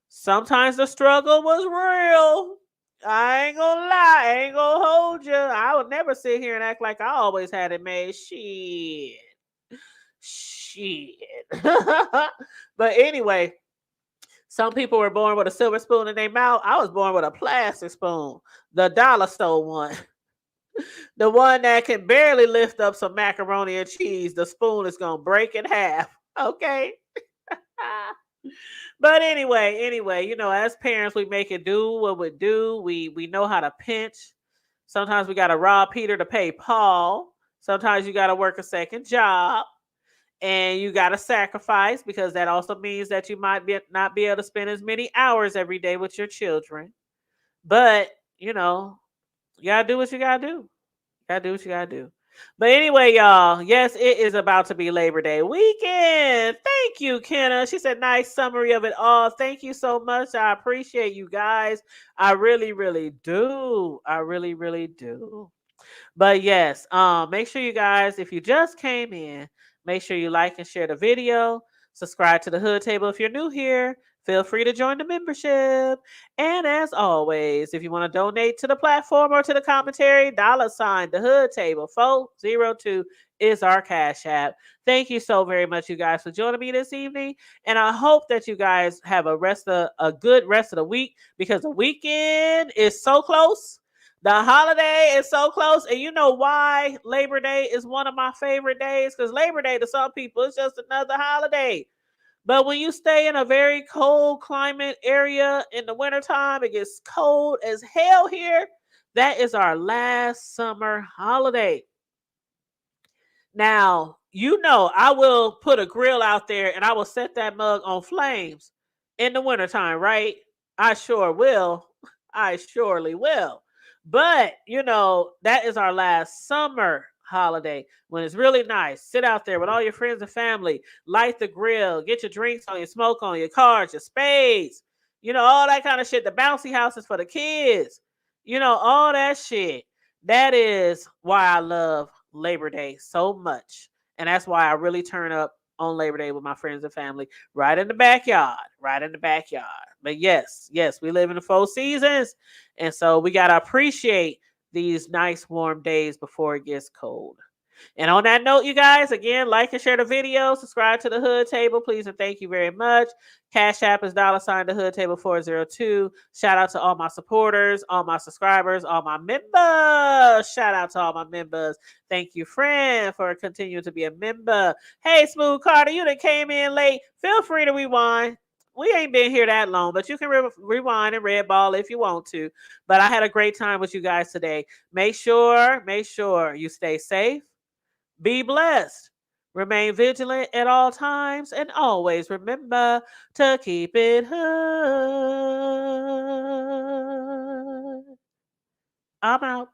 Sometimes the struggle was real. I ain't gonna lie. I ain't gonna hold you. I would never sit here and act like I always had it made. Shit. But anyway, some people were born with a silver spoon in their mouth. I was born with a plastic spoon, the dollar store one. The one that can barely lift up some macaroni and cheese. The spoon is going to break in half. Okay. But anyway, as parents, we make it do what we do. We know how to pinch. Sometimes we got to rob Peter to pay Paul. Sometimes you got to work a second job. And you got to sacrifice, because that also means that you might not be able to spend as many hours every day with your children. But, you got to do what you got to do. Got to do what you got to do. But anyway, y'all, yes, it is about to be Labor Day weekend. Thank you, Kenna. She said, nice summary of it all. Thank you so much. I appreciate you guys. I really, really do. I really, really do. But yes, make sure you guys, if you just came in, make sure you like and share the video. Subscribe to the Hood Table if you're new here. Feel free to join the membership. And as always, if you want to donate to the platform or to the commentary, $ the Hood Table 402 is our Cash App. Thank you so very much, you guys, for joining me this evening. And I hope that you guys have a good rest of the week, because the weekend is so close. The holiday is so close. And you know why Labor Day is one of my favorite days? Because Labor Day to some people is just another holiday. But when you stay in a very cold climate area in the wintertime, it gets cold as hell here. That is our last summer holiday. Now, I will put a grill out there and I will set that mug on flames in the wintertime, right? I sure will. I surely will. But, that is our last summer holiday when it's really nice. Sit out there with all your friends and family, light the grill, get your drinks on, your smoke on, your cards, your spades, all that kind of shit. The bouncy houses for the kids, all that shit. That is why I love Labor Day so much. And that's why I really turn up on Labor Day with my friends and family right in the backyard. But yes, we live in the 4 seasons. And so we got to appreciate these nice warm days before it gets cold. And on that note, you guys, again, like and share the video, subscribe to the Hood Table, please, and thank you very much. Cash App is $ the Hood Table 402. Shout out to all my supporters, all my subscribers, all my members. Shout out to all my members. Thank you, friend, for continuing to be a member. Hey, Smooth Carter, you that came in late. Feel free to rewind. We ain't been here that long, but you can rewind and red ball if you want to. But I had a great time with you guys today. Make sure you stay safe, be blessed, remain vigilant at all times, and always remember to keep it hood. I'm out.